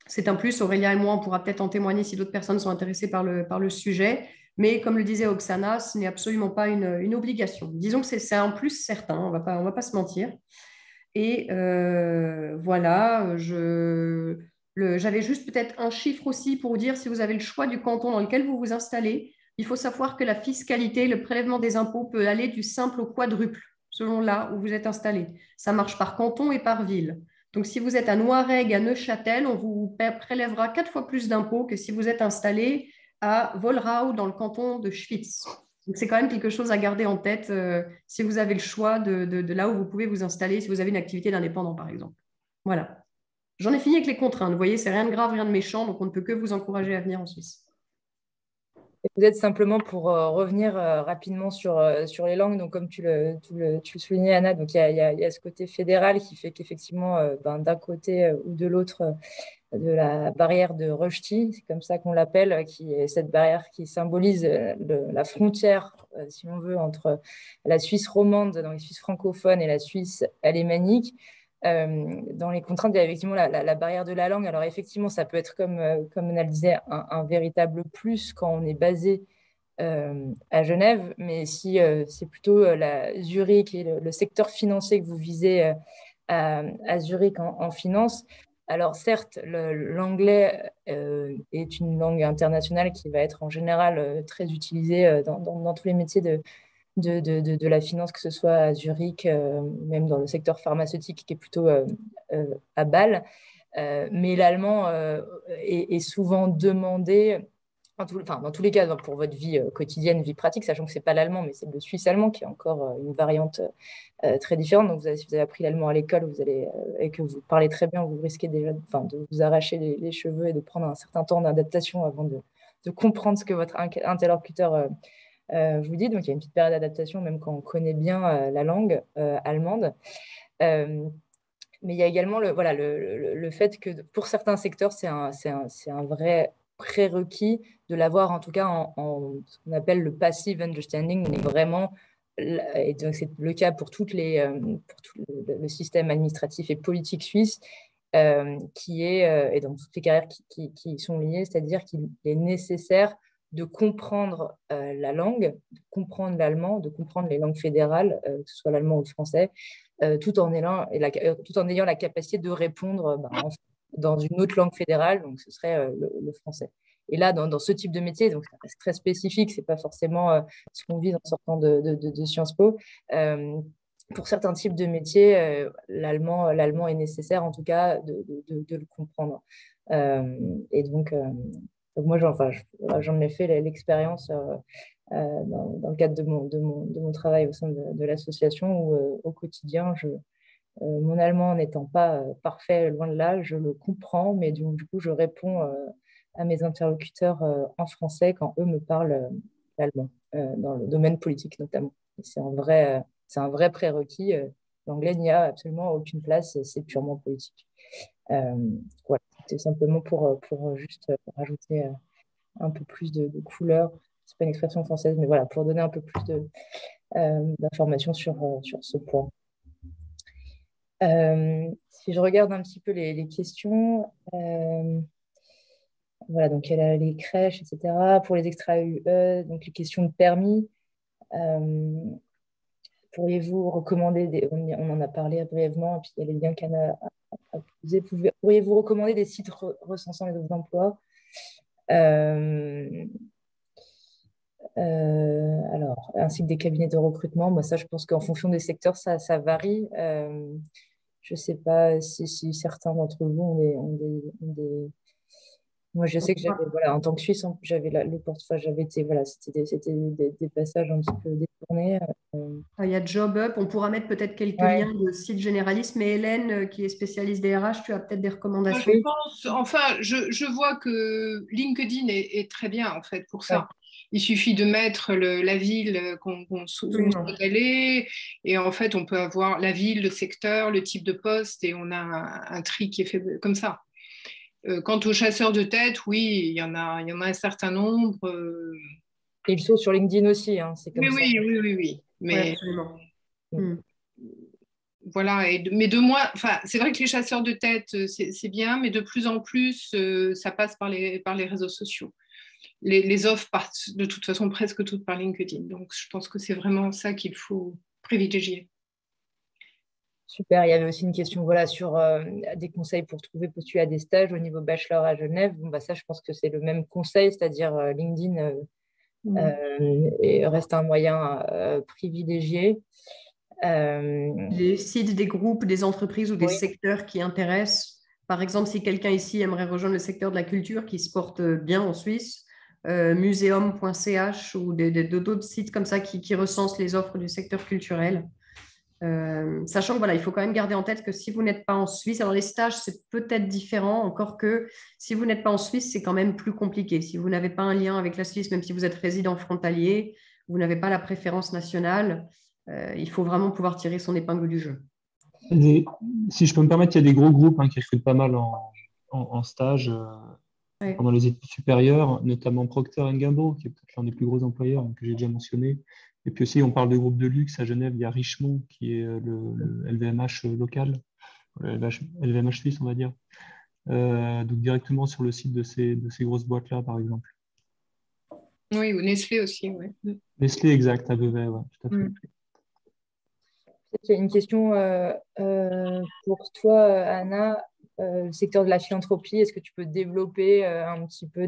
c'est un plus. Aurélia et moi, on pourra peut-être en témoigner si d'autres personnes sont intéressées par le sujet. Mais comme le disait Oksana, ce n'est absolument pas une obligation. Disons que c'est un plus certain, on va pas se mentir. Et voilà, j'avais juste peut-être un chiffre aussi pour vous dire, si vous avez le choix du canton dans lequel vous vous installez, il faut savoir que la fiscalité, le prélèvement des impôts peut aller du simple au quadruple selon là où vous êtes installé. Ça marche par canton et par ville. Donc, si vous êtes à Noiregue, à Neuchâtel, on vous prélèvera 4 fois plus d'impôts que si vous êtes installé à Wolrau, dans le canton de Schwyz. Donc, c'est quand même quelque chose à garder en tête si vous avez le choix de là où vous pouvez vous installer, si vous avez une activité d'indépendant, par exemple. Voilà. J'en ai fini avec les contraintes. Vous voyez, c'est rien de grave, rien de méchant, donc on ne peut que vous encourager à venir en Suisse. Et peut-être simplement pour revenir rapidement sur les langues, donc comme tu le soulignais, Anna, donc il y a ce côté fédéral qui fait qu'effectivement, d'un côté ou de l'autre de la barrière de Rushdie, c'est comme ça qu'on l'appelle, qui est cette barrière qui symbolise la frontière, si on veut, entre la Suisse romande, donc les Suisses francophones, et la Suisse alémanique. Dans les contraintes, il y a effectivement la barrière de la langue. Alors effectivement, ça peut être, comme on le disait, un véritable plus quand on est basé à Genève, mais si c'est plutôt Zurich et le secteur financier que vous visez à Zurich en finance, alors certes, l'anglais est une langue internationale qui va être en général très utilisée dans tous les métiers de la finance, que ce soit à Zurich, même dans le secteur pharmaceutique qui est plutôt à Bâle. Mais l'allemand est souvent demandé, dans tous les cas, pour votre vie quotidienne, vie pratique, sachant que ce n'est pas l'allemand, mais c'est le suisse-allemand qui est encore une variante très différente. Donc, si vous avez appris l'allemand à l'école et que vous parlez très bien, vous risquez déjà de vous arracher les cheveux et de prendre un certain temps d'adaptation avant de comprendre ce que votre interlocuteur vous dit. Donc, il y a une petite période d'adaptation, même quand on connaît bien la langue allemande. Mais il y a également le fait que pour certains secteurs, c'est un vrai prérequis de l'avoir, en tout cas en ce qu'on appelle le passive understanding, mais vraiment, et donc c'est le cas pour tout le système administratif et politique suisse, qui est, et dans toutes les carrières qui sont liées, c'est-à-dire qu'il est nécessaire de comprendre la langue, de comprendre l'allemand, de comprendre les langues fédérales, que ce soit l'allemand ou le français, tout en ayant la capacité de répondre dans une autre langue fédérale, donc ce serait le français. Et là, dans ce type de métier, donc c'est très spécifique, c'est pas forcément ce qu'on vise en sortant de Sciences Po. Pour certains types de métiers, l'allemand est nécessaire, en tout cas, de le comprendre. Et donc moi, j'en ai fait l'expérience dans le cadre de mon travail au sein de l'association, où au quotidien, mon allemand n'étant pas parfait, loin de là, je le comprends, mais du coup, je réponds à mes interlocuteurs en français quand eux me parlent l'allemand, dans le domaine politique notamment. C'est un vrai prérequis. L'anglais n'y a absolument aucune place, c'est purement politique. Voilà, c'était simplement pour juste rajouter un peu plus de couleur. C'est pas une expression française, mais voilà, pour donner un peu plus d'informations sur ce point. Si je regarde un petit peu les questions, voilà, donc il y a les crèches, etc. Pour les extra-UE, donc les questions de permis, pourriez-vous recommander, on en a parlé brièvement, et puis il y a les liens qu'Anna a posés, pourriez-vous recommander des sites recensant les offres d'emploi? Alors, ainsi que des cabinets de recrutement, moi ça je pense qu'en fonction des secteurs, ça varie. Je ne sais pas si certains d'entre vous ont des... Moi, je sais que en tant que Suisse, j'avais c'était des passages un petit peu détournés. Il y a JobUp, on pourra mettre peut-être quelques liens de sites généralistes, mais Hélène, qui est spécialiste des RH, tu as peut-être des recommandations? Je vois que LinkedIn est très bien en fait pour ça. Ouais. Il suffit de mettre la ville qu'on souhaite aller, et en fait, on peut avoir la ville, le secteur, le type de poste, et on a un tri qui est fait comme ça. Quant aux chasseurs de tête, oui, il y en a un certain nombre. Et ils sont sur LinkedIn aussi, hein, c'est comme ça. Oui. Mais voilà, mais c'est vrai que les chasseurs de tête, c'est bien, mais de plus en plus, ça passe par les réseaux sociaux. Les offres partent de toute façon presque toutes par LinkedIn. Donc, je pense que c'est vraiment ça qu'il faut privilégier. Super. Il y avait aussi une question sur des conseils pour postuler à des stages au niveau bachelor à Genève. Ça, je pense que c'est le même conseil, c'est-à-dire LinkedIn reste un moyen privilégié. Les sites des groupes, des entreprises ou des secteurs qui intéressent. Par exemple, si quelqu'un ici aimerait rejoindre le secteur de la culture qui se porte bien en Suisse, museum.ch ou d'autres sites comme ça qui recensent les offres du secteur culturel. Sachant que voilà, il faut quand même garder en tête que si vous n'êtes pas en Suisse, alors les stages, c'est peut-être différent, encore que si vous n'êtes pas en Suisse, c'est quand même plus compliqué. Si vous n'avez pas un lien avec la Suisse, même si vous êtes résident frontalier, vous n'avez pas la préférence nationale, il faut vraiment pouvoir tirer son épingle du jeu. Si je peux me permettre, il y a des gros groupes qui recrutent pas mal en stage Ouais. pendant les études supérieures, notamment Procter & Gamble, qui est peut-être l'un des plus gros employeurs que j'ai déjà mentionné. Et puis aussi, on parle de groupes de luxe à Genève, il y a Richemont, qui est le LVMH local, le LVMH suisse, on va dire. Donc directement sur le site de ces grosses boîtes-là, par exemple. Oui, ou Nestlé aussi, oui. Nestlé, exact, à Vevey, ouais, tout à fait. J'ai une question pour toi, Anna. Le secteur de la philanthropie, est-ce que tu peux développer un petit peu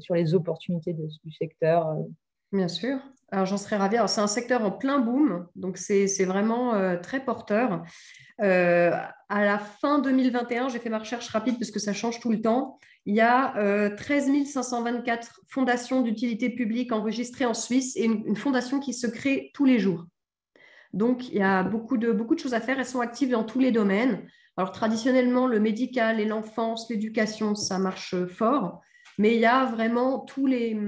sur les opportunités du secteur Bien sûr. Alors, j'en serais ravie. Alors, c'est un secteur en plein boom, donc c'est vraiment très porteur. À la fin 2021, j'ai fait ma recherche rapide parce que ça change tout le temps. Il y a 13 524 fondations d'utilité publique enregistrées en Suisse et une fondation qui se crée tous les jours. Donc, il y a beaucoup de choses à faire. Elles sont actives dans tous les domaines. Alors, traditionnellement, le médical et l'enfance, l'éducation, ça marche fort. Mais il y a vraiment tous les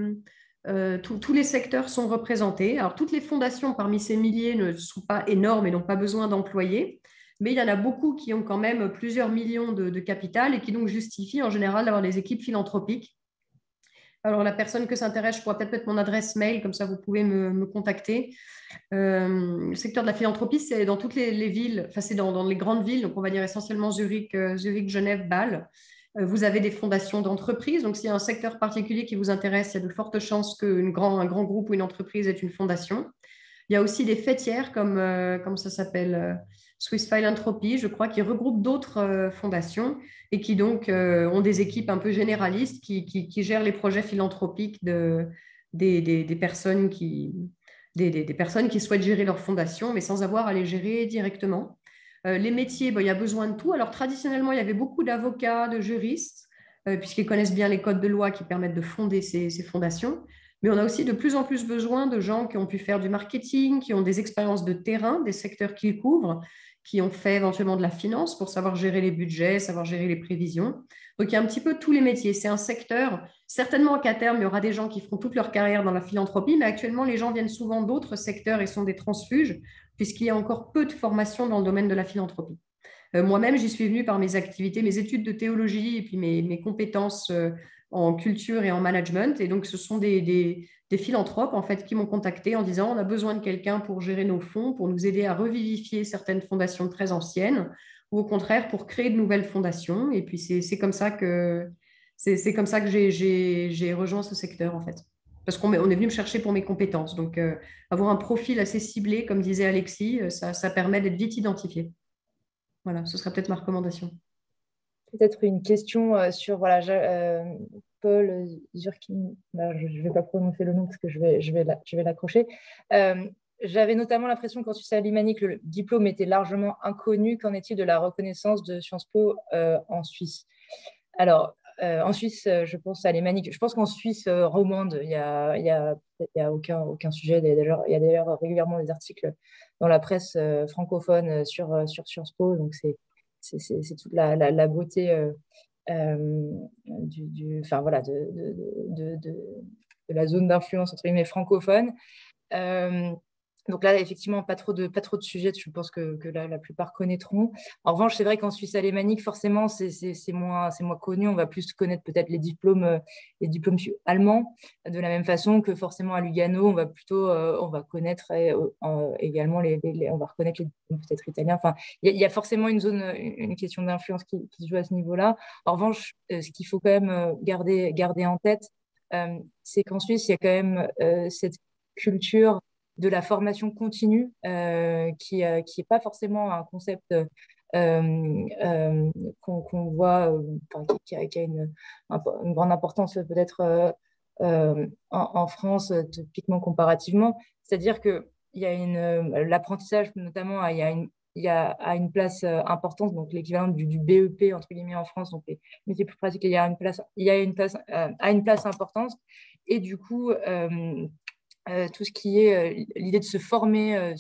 secteurs sont représentés. Alors, toutes les fondations parmi ces milliers ne sont pas énormes et n'ont pas besoin d'employés. Mais il y en a beaucoup qui ont quand même plusieurs millions de capital et qui donc justifient en général d'avoir des équipes philanthropiques. Alors, la personne que ça intéresse, je pourrais peut-être mettre mon adresse mail, comme ça vous pouvez me contacter. Le secteur de la philanthropie, c'est dans toutes les villes, enfin c'est dans les grandes villes, donc on va dire essentiellement Zurich, Genève, Bâle. Vous avez des fondations d'entreprises, donc s'il y a un secteur particulier qui vous intéresse, il y a de fortes chances qu'un grand groupe ou une entreprise ait une fondation. Il y a aussi des fêtières comme ça s'appelle Swiss Philanthropy, je crois, qui regroupent d'autres fondations et qui donc ont des équipes un peu généralistes qui gèrent les projets philanthropiques des personnes des personnes qui souhaitent gérer leur fondation, mais sans avoir à les gérer directement. Les métiers, il y a besoin de tout. Alors, traditionnellement, il y avait beaucoup d'avocats, de juristes, puisqu'ils connaissent bien les codes de loi qui permettent de fonder ces fondations. Mais on a aussi de plus en plus besoin de gens qui ont pu faire du marketing, qui ont des expériences de terrain, des secteurs qu'ils couvrent, qui ont fait éventuellement de la finance pour savoir gérer les budgets, savoir gérer les prévisions. Donc, il y a un petit peu tous les métiers. C'est un secteur, certainement qu'à terme, il y aura des gens qui feront toute leur carrière dans la philanthropie, mais actuellement, les gens viennent souvent d'autres secteurs et sont des transfuges, puisqu'il y a encore peu de formation dans le domaine de la philanthropie. Moi-même, j'y suis venue par mes activités, mes études de théologie et puis mes compétences en culture et en management. Et donc, ce sont des philanthropes en fait, qui m'ont contacté en disant on a besoin de quelqu'un pour gérer nos fonds, pour nous aider à revivifier certaines fondations très anciennes, ou au contraire pour créer de nouvelles fondations. Et puis, c'est comme ça que j'ai rejoint ce secteur en fait. Parce qu'on est venu me chercher pour mes compétences. Donc, avoir un profil assez ciblé, comme disait Alexis, ça permet d'être vite identifié. Voilà, ce serait peut-être ma recommandation. Peut-être une question sur Paul Zurkin. Je ne vais pas prononcer le nom parce que je vais l'accrocher. J'avais notamment l'impression qu'en Suisse alémanique, le diplôme était largement inconnu. Qu'en est-il de la reconnaissance de Sciences Po en Suisse? Alors, en Suisse, je pense à alémanique. Je pense qu'en Suisse romande, il y a aucun sujet. Il y a d'ailleurs régulièrement des articles dans la presse francophone sur Sciences Po. Donc, c'est toute la beauté enfin, voilà, de la zone d'influence entre guillemets francophone. Donc là, effectivement, pas trop de sujets, je pense que la plupart connaîtront. En revanche, c'est vrai qu'en Suisse alémanique, forcément, c'est moins connu. On va plus connaître peut-être les diplômes allemands, de la même façon que forcément à Lugano, on va connaître également on va reconnaître les diplômes peut-être italiens. Enfin, il y a forcément une question d'influence qui se joue à ce niveau-là. En revanche, ce qu'il faut quand même garder en tête, c'est qu'en Suisse, il y a quand même cette culture de la formation continue, qui est pas forcément un concept qu'on voit, qui a une grande importance peut-être en France, typiquement comparativement. C'est-à-dire que l'apprentissage, notamment, il y a une place importante, donc l'équivalent du BEP entre guillemets en France, donc les métiers plus pratiques, il y a une place importante. et du coup, tout ce qui est l'idée de se former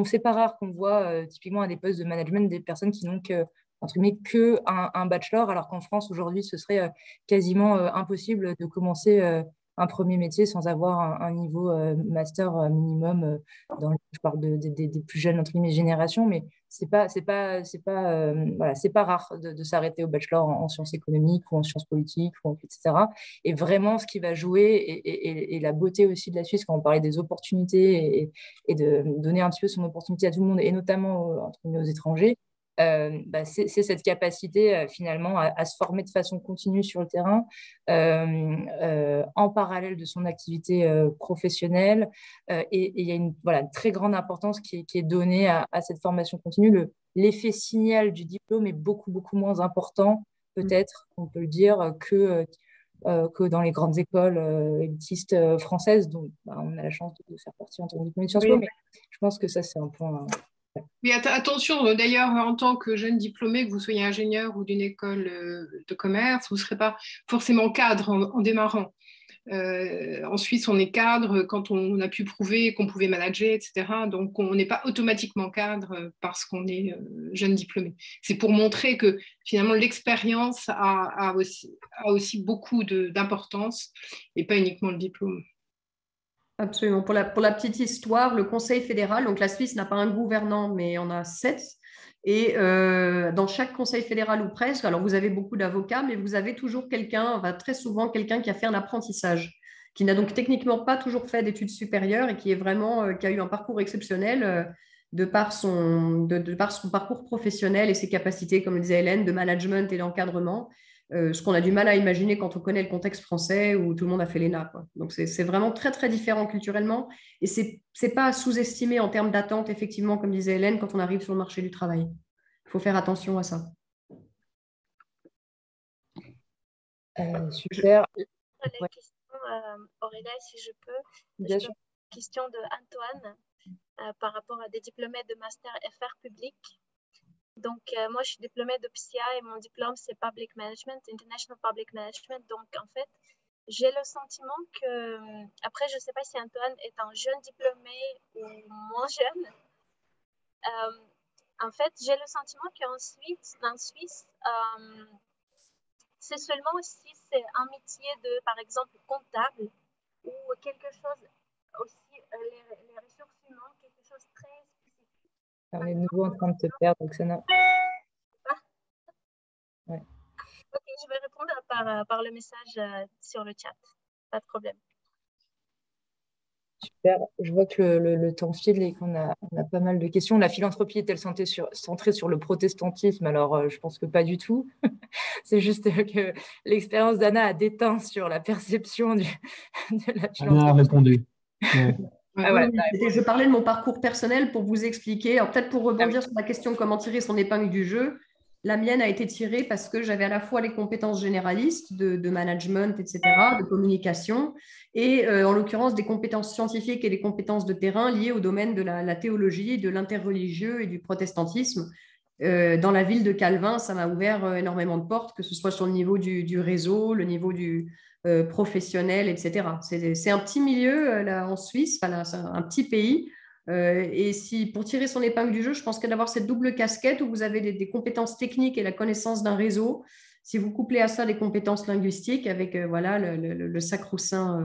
c'est pas rare qu'on voit typiquement à des postes de management des personnes qui n'ont entre guillemets, un bachelor, alors qu'en France aujourd'hui ce serait quasiment impossible de commencer un premier métier sans avoir un niveau master minimum. Je parle des plus jeunes entre guillemets générations, mais voilà, c'est pas rare de s'arrêter au bachelor en sciences économiques ou en sciences politiques, etc. Et vraiment, ce qui va jouer et la beauté aussi de la Suisse, quand on parlait des opportunités et de donner un petit peu son opportunité à tout le monde, et notamment entre guillemets, aux étrangers, c'est cette capacité finalement à se former de façon continue sur le terrain en parallèle de son activité professionnelle. Et il y a une très grande importance qui est donnée à cette formation continue. L'effet signal du diplôme est beaucoup, beaucoup moins important, peut-être, on peut le dire, que dans les grandes écoles élitistes françaises, dont on a la chance de faire partie en tant que diplômé de Sciences Po, mais je pense que ça, c'est un point... Mais attention, d'ailleurs, en tant que jeune diplômé, que vous soyez ingénieur ou d'une école de commerce, vous ne serez pas forcément cadre en démarrant. En Suisse, on est cadre quand on a pu prouver qu'on pouvait manager, etc. Donc, on n'est pas automatiquement cadre parce qu'on est jeune diplômé. C'est pour montrer que finalement, l'expérience a aussi beaucoup d'importance et pas uniquement le diplôme. Absolument. Pour la petite histoire, le Conseil fédéral, donc la Suisse n'a pas un gouvernant, mais on a 7. Et dans chaque conseil fédéral ou presque, alors vous avez beaucoup d'avocats, mais vous avez toujours très souvent quelqu'un qui a fait un apprentissage, qui n'a donc techniquement pas toujours fait d'études supérieures et qui est vraiment, qui a eu un parcours exceptionnel de par son parcours professionnel et ses capacités, comme le disait Hélène, de management et d'encadrement. Ce qu'on a du mal à imaginer quand on connaît le contexte français où tout le monde a fait l'ENA, quoi. Donc, c'est vraiment très, très différent culturellement. Et ce n'est pas à sous-estimer en termes d'attente, effectivement, comme disait Hélène, quand on arrive sur le marché du travail. Il faut faire attention à ça. Super. La question, Aurélia, si je peux. Bien sûr. Question de Antoine par rapport à des diplômés de master FR public. Donc, moi, je suis diplômée de PSIA et mon diplôme, c'est Public Management, International Public Management. Donc, en fait, j'ai le sentiment que, après, je ne sais pas si Antoine est un jeune diplômé ou moins jeune. En fait, j'ai le sentiment qu'en Suisse, c'est seulement si c'est un métier de, par exemple, comptable ou quelque chose aussi, les ressources humaines, quelque chose de très spécifique. On est de nouveau en train de te perdre, Oksana. Ouais. Ok, je vais répondre par le message sur le chat. Pas de problème. Super. Je vois que le temps file et qu'on a pas mal de questions. La philanthropie est-elle centrée sur le protestantisme? Alors, je pense que pas du tout. C'est juste que l'expérience d'Anna a déteint sur la perception de la philanthropie. Anna a répondu. Ouais. Voilà. Je parlais de mon parcours personnel pour vous expliquer. Alors, peut-être pour rebondir sur la question comment tirer son épingle du jeu. La mienne a été tirée parce que j'avais à la fois les compétences généralistes de management, etc., de communication, et en l'occurrence des compétences scientifiques et des compétences de terrain liées au domaine de la théologie, de l'interreligieux et du protestantisme. Dans la ville de Calvin, ça m'a ouvert énormément de portes, que ce soit sur le niveau du réseau, le niveau du professionnel, etc. C'est un petit milieu là, en Suisse, c'est un petit pays. Et pour tirer son épingle du jeu, je pense que d'avoir cette double casquette où vous avez des compétences techniques et la connaissance d'un réseau, si vous couplez à ça les compétences linguistiques avec voilà, la sacro-sainte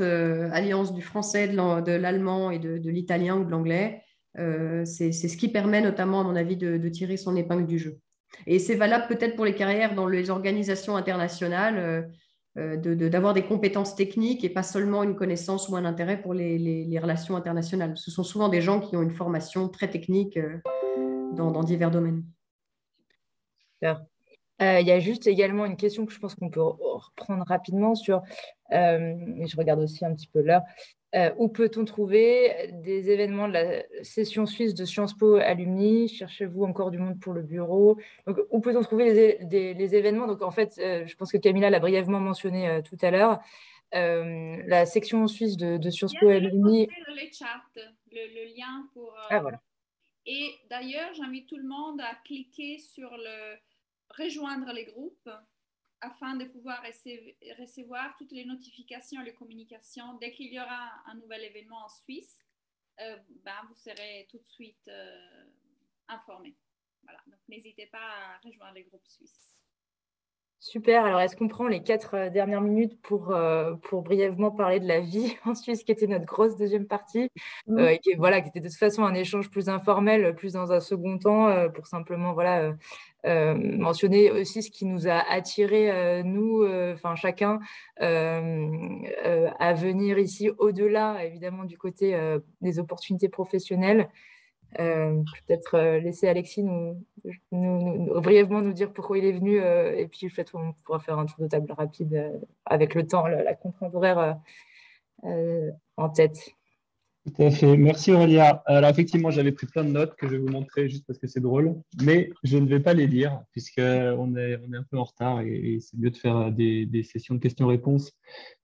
alliance du français, de l'allemand et de l'italien ou de l'anglais, c'est ce qui permet notamment, à mon avis, de tirer son épingle du jeu. Et c'est valable peut-être pour les carrières dans les organisations internationales, d'avoir des compétences techniques et pas seulement une connaissance ou un intérêt pour les relations internationales. Ce sont souvent des gens qui ont une formation très technique dans divers domaines. Super. Il y a juste également une question que je pense qu'on peut reprendre rapidement sur, et je regarde aussi un petit peu l'heure, où peut-on trouver des événements de la session suisse de Sciences Po Alumni? Cherchez-vous encore du monde pour le bureau? Donc, où peut-on trouver les événements? Donc, en fait, je pense que Camilla l'a brièvement mentionné tout à l'heure. La section suisse de Sciences Po Alumni. Dans le chat, le lien pour... Ah, voilà. Et d'ailleurs, j'invite tout le monde à cliquer sur rejoindre les groupes afin de pouvoir recevoir toutes les notifications et les communications dès qu'il y aura un nouvel événement en Suisse. Vous serez tout de suite informés. Voilà. Donc, n'hésitez pas à rejoindre les groupes suisses. Super. Alors, est-ce qu'on prend les 4 dernières minutes pour brièvement parler de la vie en Suisse, qui était notre grosse deuxième partie, et qui était de toute façon un échange plus informel, plus dans un second temps, pour simplement mentionner aussi ce qui nous a attiré, nous, chacun, à venir ici, au-delà, évidemment, du côté des opportunités professionnelles. Peut-être laisser Alexis brièvement nous dire pourquoi il est venu, et puis peut-être on pourra faire un tour de table rapide avec le temps, la contrainte horaire en tête. Tout à fait. Merci Aurélia. Alors effectivement, j'avais pris plein de notes que je vais vous montrer juste parce que c'est drôle, mais je ne vais pas les lire puisqu'on est un peu en retard et c'est mieux de faire des sessions de questions-réponses.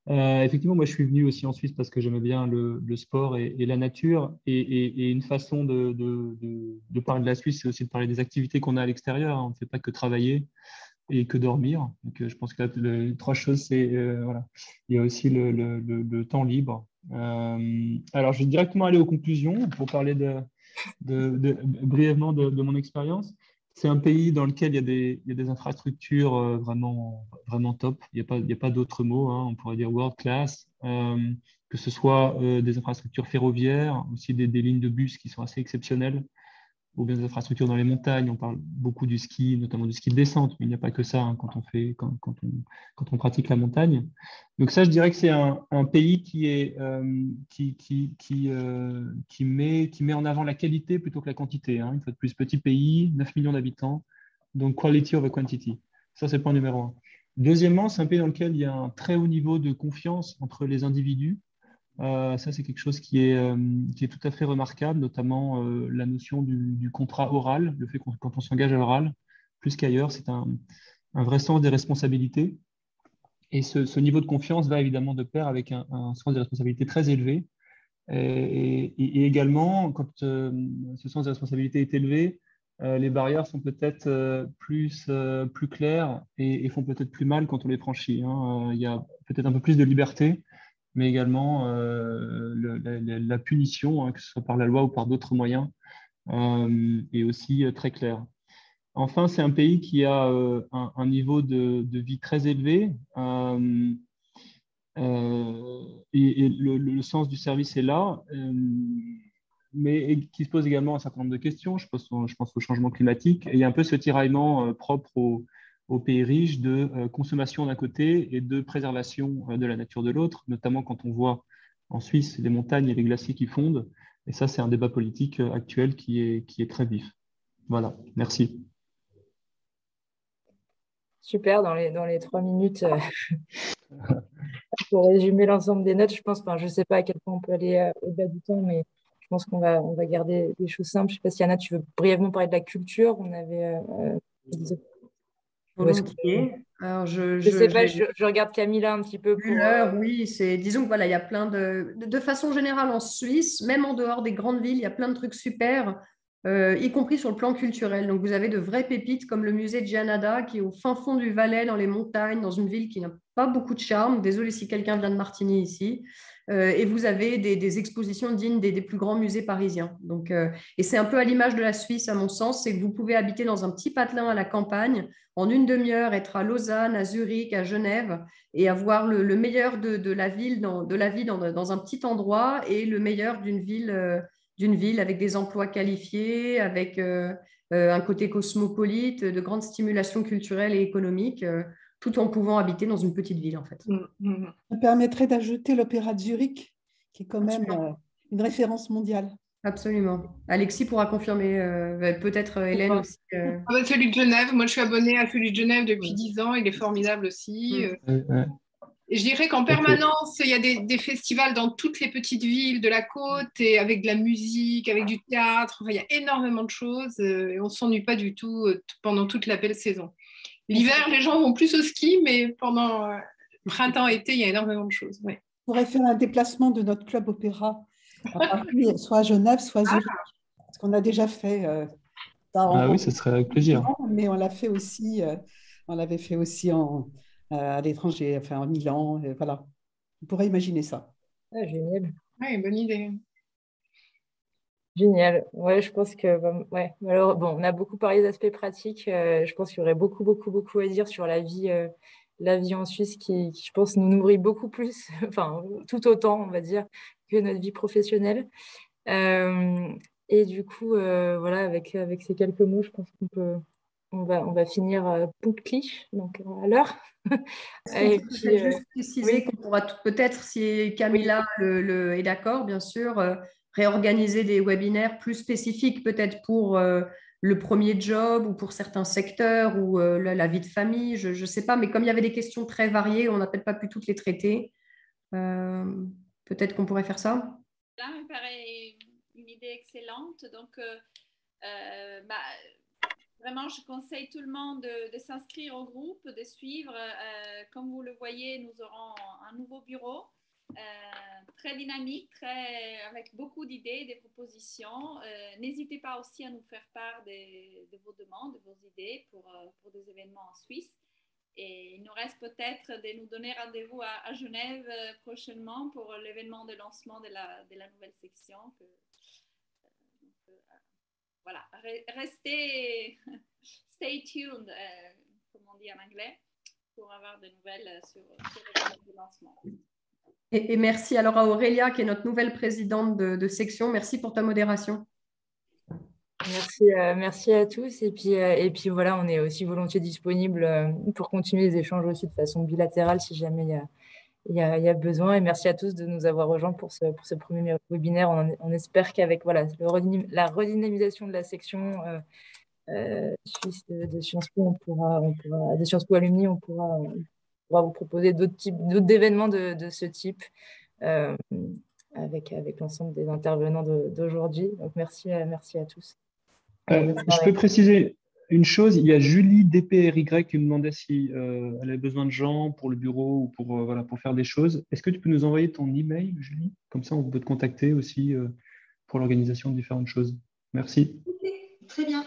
Effectivement, moi je suis venu aussi en Suisse parce que j'aimais bien le sport et la nature, et une façon de parler de la Suisse, c'est aussi de parler des activités qu'on a à l'extérieur. On ne fait pas que travailler et que dormir. Donc, je pense que les 3 choses, c'est voilà. Il y a aussi le temps libre. Alors, je vais directement aller aux conclusions pour parler brièvement de mon expérience. C'est un pays dans lequel il y a des infrastructures vraiment, vraiment top. Il n'y a pas d'autre mot, hein. On pourrait dire world class, que ce soit des infrastructures ferroviaires, aussi des lignes de bus qui sont assez exceptionnelles, ou bien des infrastructures dans les montagnes. On parle beaucoup du ski, notamment du ski de descente, mais il n'y a pas que ça, hein, quand on pratique la montagne. Donc ça, je dirais que c'est un pays qui met en avant la qualité plutôt que la quantité, hein. Une fois de plus, petit pays, 9 millions d'habitants, donc quality over quantity. Ça, c'est le point numéro 1. Deuxièmement, c'est un pays dans lequel il y a un très haut niveau de confiance entre les individus. Ça, c'est quelque chose qui est tout à fait remarquable, notamment la notion du contrat oral, le fait quand on s'engage à l'oral, plus qu'ailleurs, c'est un vrai sens des responsabilités. Et ce niveau de confiance va évidemment de pair avec un sens des responsabilités très élevé. Et également, quand ce sens des responsabilités est élevé, les barrières sont peut-être plus claires et font peut-être plus mal quand on les franchit, hein. Il y a peut-être un peu plus de liberté, mais également la punition, hein, que ce soit par la loi ou par d'autres moyens, est aussi très claire. Enfin, c'est un pays qui a un niveau de vie très élevé, et le sens du service est là, mais qui se pose également un certain nombre de questions. Je pense au changement climatique, et il y a un peu ce tiraillement propre aux pays riches de consommation d'un côté et de préservation de la nature de l'autre, notamment quand on voit en Suisse les montagnes et les glaciers qui fondent. Et ça, c'est un débat politique actuel qui est très vif. Voilà, merci. Super, dans les 3 minutes, pour résumer l'ensemble des notes, je pense, je ne sais pas à quel point on peut aller au-delà du temps, mais je pense qu'on va garder des choses simples. Je ne sais pas si Anna, tu veux brièvement parler de la culture. On avait Alors, je regarde Camilla un petit peu pour oui, disons que voilà, il y a plein de façon générale en Suisse, même en dehors des grandes villes, il y a plein de trucs super, y compris sur le plan culturel. Donc, vous avez de vraies pépites comme le musée de Gianada, qui est au fin fond du Valais, dans les montagnes, dans une ville qui n'a pas beaucoup de charme. Désolée si quelqu'un vient de Martigny ici. Et vous avez des expositions dignes des plus grands musées parisiens. Donc, et c'est un peu à l'image de la Suisse, à mon sens, c'est que vous pouvez habiter dans un petit patelin à la campagne, en une demi-heure, être à Lausanne, à Zurich, à Genève, et avoir le meilleur de la ville, de la vie dans un petit endroit, et le meilleur d'une ville avec des emplois qualifiés, avec un côté cosmopolite, de grandes stimulations culturelles et économiques, tout en pouvant habiter dans une petite ville, en fait. Ça permettrait d'ajouter l'Opéra de Zurich, qui est quand même une référence mondiale. Absolument. Alexis pourra confirmer, peut-être Hélène aussi. Celui de Genève, moi je suis abonnée à celui de Genève depuis 10 ans, il est formidable aussi. Et je dirais qu'en permanence, il y a des festivals dans toutes les petites villes de la côte, et avec de la musique, avec du théâtre, il y a énormément de choses, et on ne s'ennuie pas du tout pendant toute la belle saison. L'hiver, les gens vont plus au ski, mais pendant printemps-été, il y a énormément de choses. Ouais. On pourrait faire un déplacement de notre club opéra à Paris, soit à Genève, soit à Zurich. Parce qu'on a déjà fait oui, ce serait avec plaisir. Mais on l'a fait aussi On l'avait fait aussi à l'étranger, enfin en Milan. Et voilà. On pourrait imaginer ça. Ah, génial. Ouais, bonne idée. Génial. Ouais, je pense que, ouais. Alors, bon, on a beaucoup parlé d'aspects pratiques. Je pense qu'il y aurait beaucoup, beaucoup, beaucoup à dire sur la vie en Suisse qui, je pense, nous nourrit beaucoup plus, enfin, tout autant, on va dire, que notre vie professionnelle. Euh, et du coup, voilà, avec ces quelques mots, je pense on va finir punktlich, donc à l'heure. Est-ce qu'on Et peut puis, peut-être juste préciser oui, qu'on pourra peut-être, si oui. Camilla est d'accord, bien sûr, réorganiser des webinaires plus spécifiques, peut-être pour le premier job ou pour certains secteurs ou la vie de famille, je ne sais pas, mais comme il y avait des questions très variées, on n'a peut-être pas pu toutes les traiter. Euh, Peut-être qu'on pourrait faire ça. Là, me paraît une idée excellente. Donc, vraiment, je conseille tout le monde de s'inscrire au groupe, de suivre. Comme vous le voyez, nous aurons un nouveau bureau très dynamique, avec beaucoup d'idées, des propositions. N'hésitez pas aussi à nous faire part de vos demandes, de vos idées pour des événements en Suisse. Et il nous reste peut-être de nous donner rendez-vous à Genève prochainement pour l'événement de lancement de la nouvelle section. Voilà, restez, stay tuned, comme on dit en anglais, pour avoir de nouvelles sur l'événement de lancement. Et merci alors à Aurélia, qui est notre nouvelle présidente de section. Merci pour ta modération. Merci à tous. Et puis voilà, on est aussi volontiers disponible pour continuer les échanges aussi de façon bilatérale si jamais il y a besoin. Et merci à tous de nous avoir rejoints pour ce premier webinaire. On espère qu'avec voilà, la redynamisation de la section suisse de Sciences Po, de Sciences Po Alumni, on pourra vous proposer d'autres d'événements de ce type avec l'ensemble des intervenants d'aujourd'hui. Donc merci à tous. Je peux préciser une chose, il y a Julie DPRY qui me demandait si elle avait besoin de gens pour le bureau ou pour, voilà, pour faire des choses. Est-ce que tu peux nous envoyer ton email, Julie? Comme ça, on peut te contacter aussi pour l'organisation de différentes choses. Merci. Très bien.